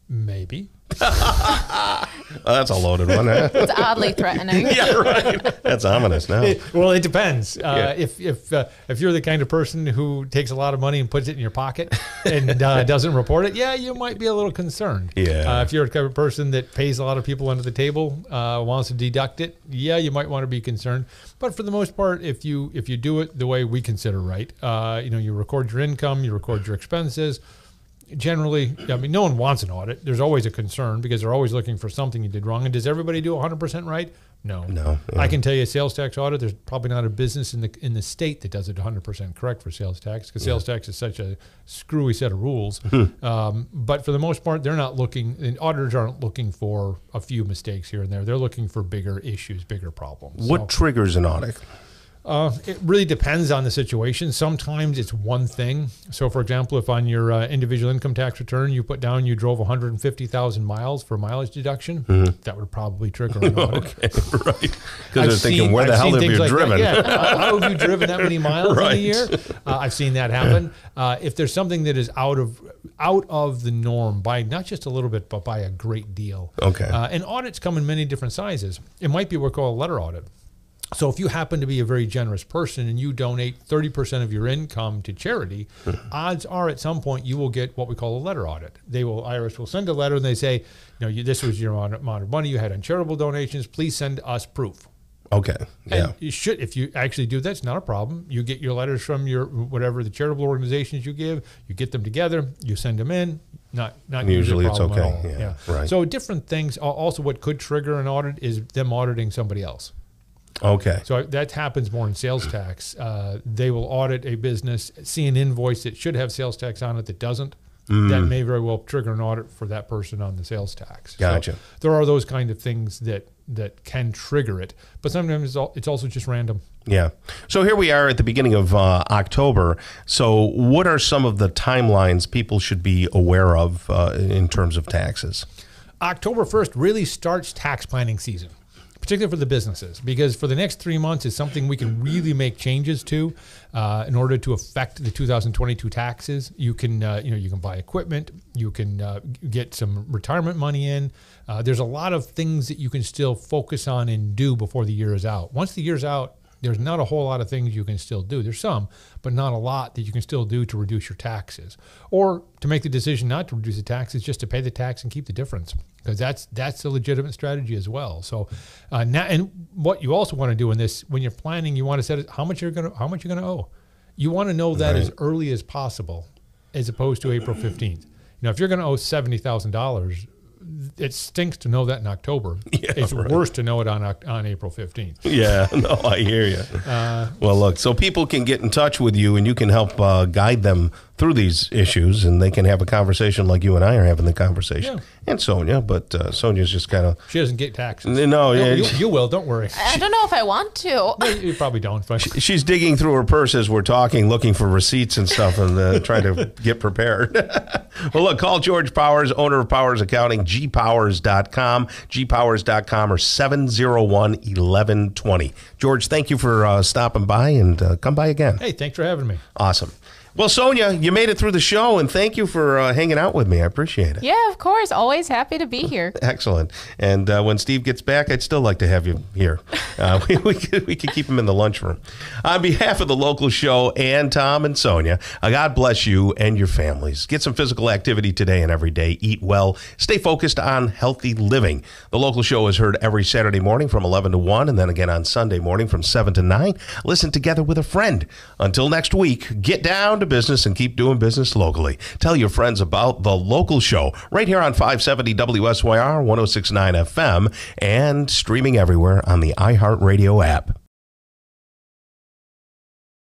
Maybe. That's a loaded one. Huh? It's oddly threatening. Yeah, right. That's ominous now. It depends. If you're the kind of person who takes a lot of money and puts it in your pocket and doesn't report it, you might be a little concerned. Yeah. If you're the kind of person that pays a lot of people under the table, wants to deduct it, you might want to be concerned. But for the most part, if you do it the way we consider right, you record your income, you record your expenses. generally, I mean, no one wants an audit. There's always a concern because they're always looking for something you did wrong. And does everybody do 100% right? No. Yeah. I can tell you a sales tax audit, there's probably not a business in the state that does it 100% correct for sales tax because sales tax is such a screwy set of rules. But for the most part, they're not looking, and auditors aren't looking for a few mistakes here and there. They're looking for bigger issues, bigger problems. What triggers an audit? It really depends on the situation. Sometimes it's one thing. So, for example, if on your individual income tax return you put down you drove 150,000 miles for mileage deduction, that would probably trigger an audit. Okay, right. Because they're thinking, where the hell have you driven? How have you driven that many miles in a year? I've seen that happen. If there's something that is out of the norm by not just a little bit, but by a great deal. Okay. And audits come in many different sizes. It might be what's called a letter audit. So if you happen to be a very generous person and you donate 30% of your income to charity, odds are at some point you will get what we call a letter audit. IRS will send a letter and they say, this was your amount of money you had on charitable donations. Please send us proof. Okay. Yeah. And you should, if you actually do that, it's not a problem. You get your letters from your whatever the charitable organizations you give. You get them together. You send them in. Not usually it's okay. At all. Yeah. Right. So different things. Also, what could trigger an audit is them auditing somebody else. Okay. So that happens more in sales tax. They will audit a business, see an invoice that should have sales tax on it that doesn't. That may very well trigger an audit for that person on the sales tax. Gotcha. So there are those kind of things that can trigger it, but sometimes it's also just random. Yeah. So here we are at the beginning of October. So what are some of the timelines people should be aware of in terms of taxes? October 1st really starts tax planning season, particularly for the businesses, because for the next 3 months is something we can really make changes to in order to affect the 2022 taxes. You can, you can buy equipment, you can get some retirement money in. There's a lot of things that you can still focus on and do before the year is out. Once the year's out, there's not a whole lot of things you can still do. There's some, but not a lot that you can still do to reduce your taxes, or to make the decision not to reduce the taxes, just to pay the tax and keep the difference, because that's a legitimate strategy as well. So now, and what you also want to do in this, when you're planning, you want to set how much you're gonna owe. You want to know that as early as possible, as opposed to April 15th. If you're going to owe $70,000. It stinks to know that in October. Yeah, it's worse to know it on April 15th. Yeah, no, I hear you. Well, look, so people can get in touch with you and you can help guide them through these issues, and they can have a conversation like you and I are having the conversation. Yeah. And Sonia, but Sonia's just kind of... She doesn't get taxes. No, yeah. You will, don't worry. I don't know if I want to. No, you probably don't. But she's digging through her purse as we're talking, looking for receipts and stuff, and trying to get prepared. Well, look, call George Powers, owner of Powers Accounting, gpowers.com, gpowers.com, or 701-1120. George, thank you for stopping by, and come by again. Hey, thanks for having me. Awesome. Well, Sonia, you made it through the show, and thank you for hanging out with me. I appreciate it. Yeah, of course. Always happy to be here. Excellent. And when Steve gets back, I'd still like to have you here. We could keep him in the lunchroom. On behalf of the local show and Tom and Sonia, God bless you and your families. Get some physical activity today and every day. Eat well. Stay focused on healthy living. The local show is heard every Saturday morning from 11 to 1, and then again on Sunday morning from 7 to 9. Listen together with a friend. Until next week, get down to business and keep doing business locally. Tell your friends about the local show right here on 570 WSYR 106.9 FM and streaming everywhere on the iHeartRadio app.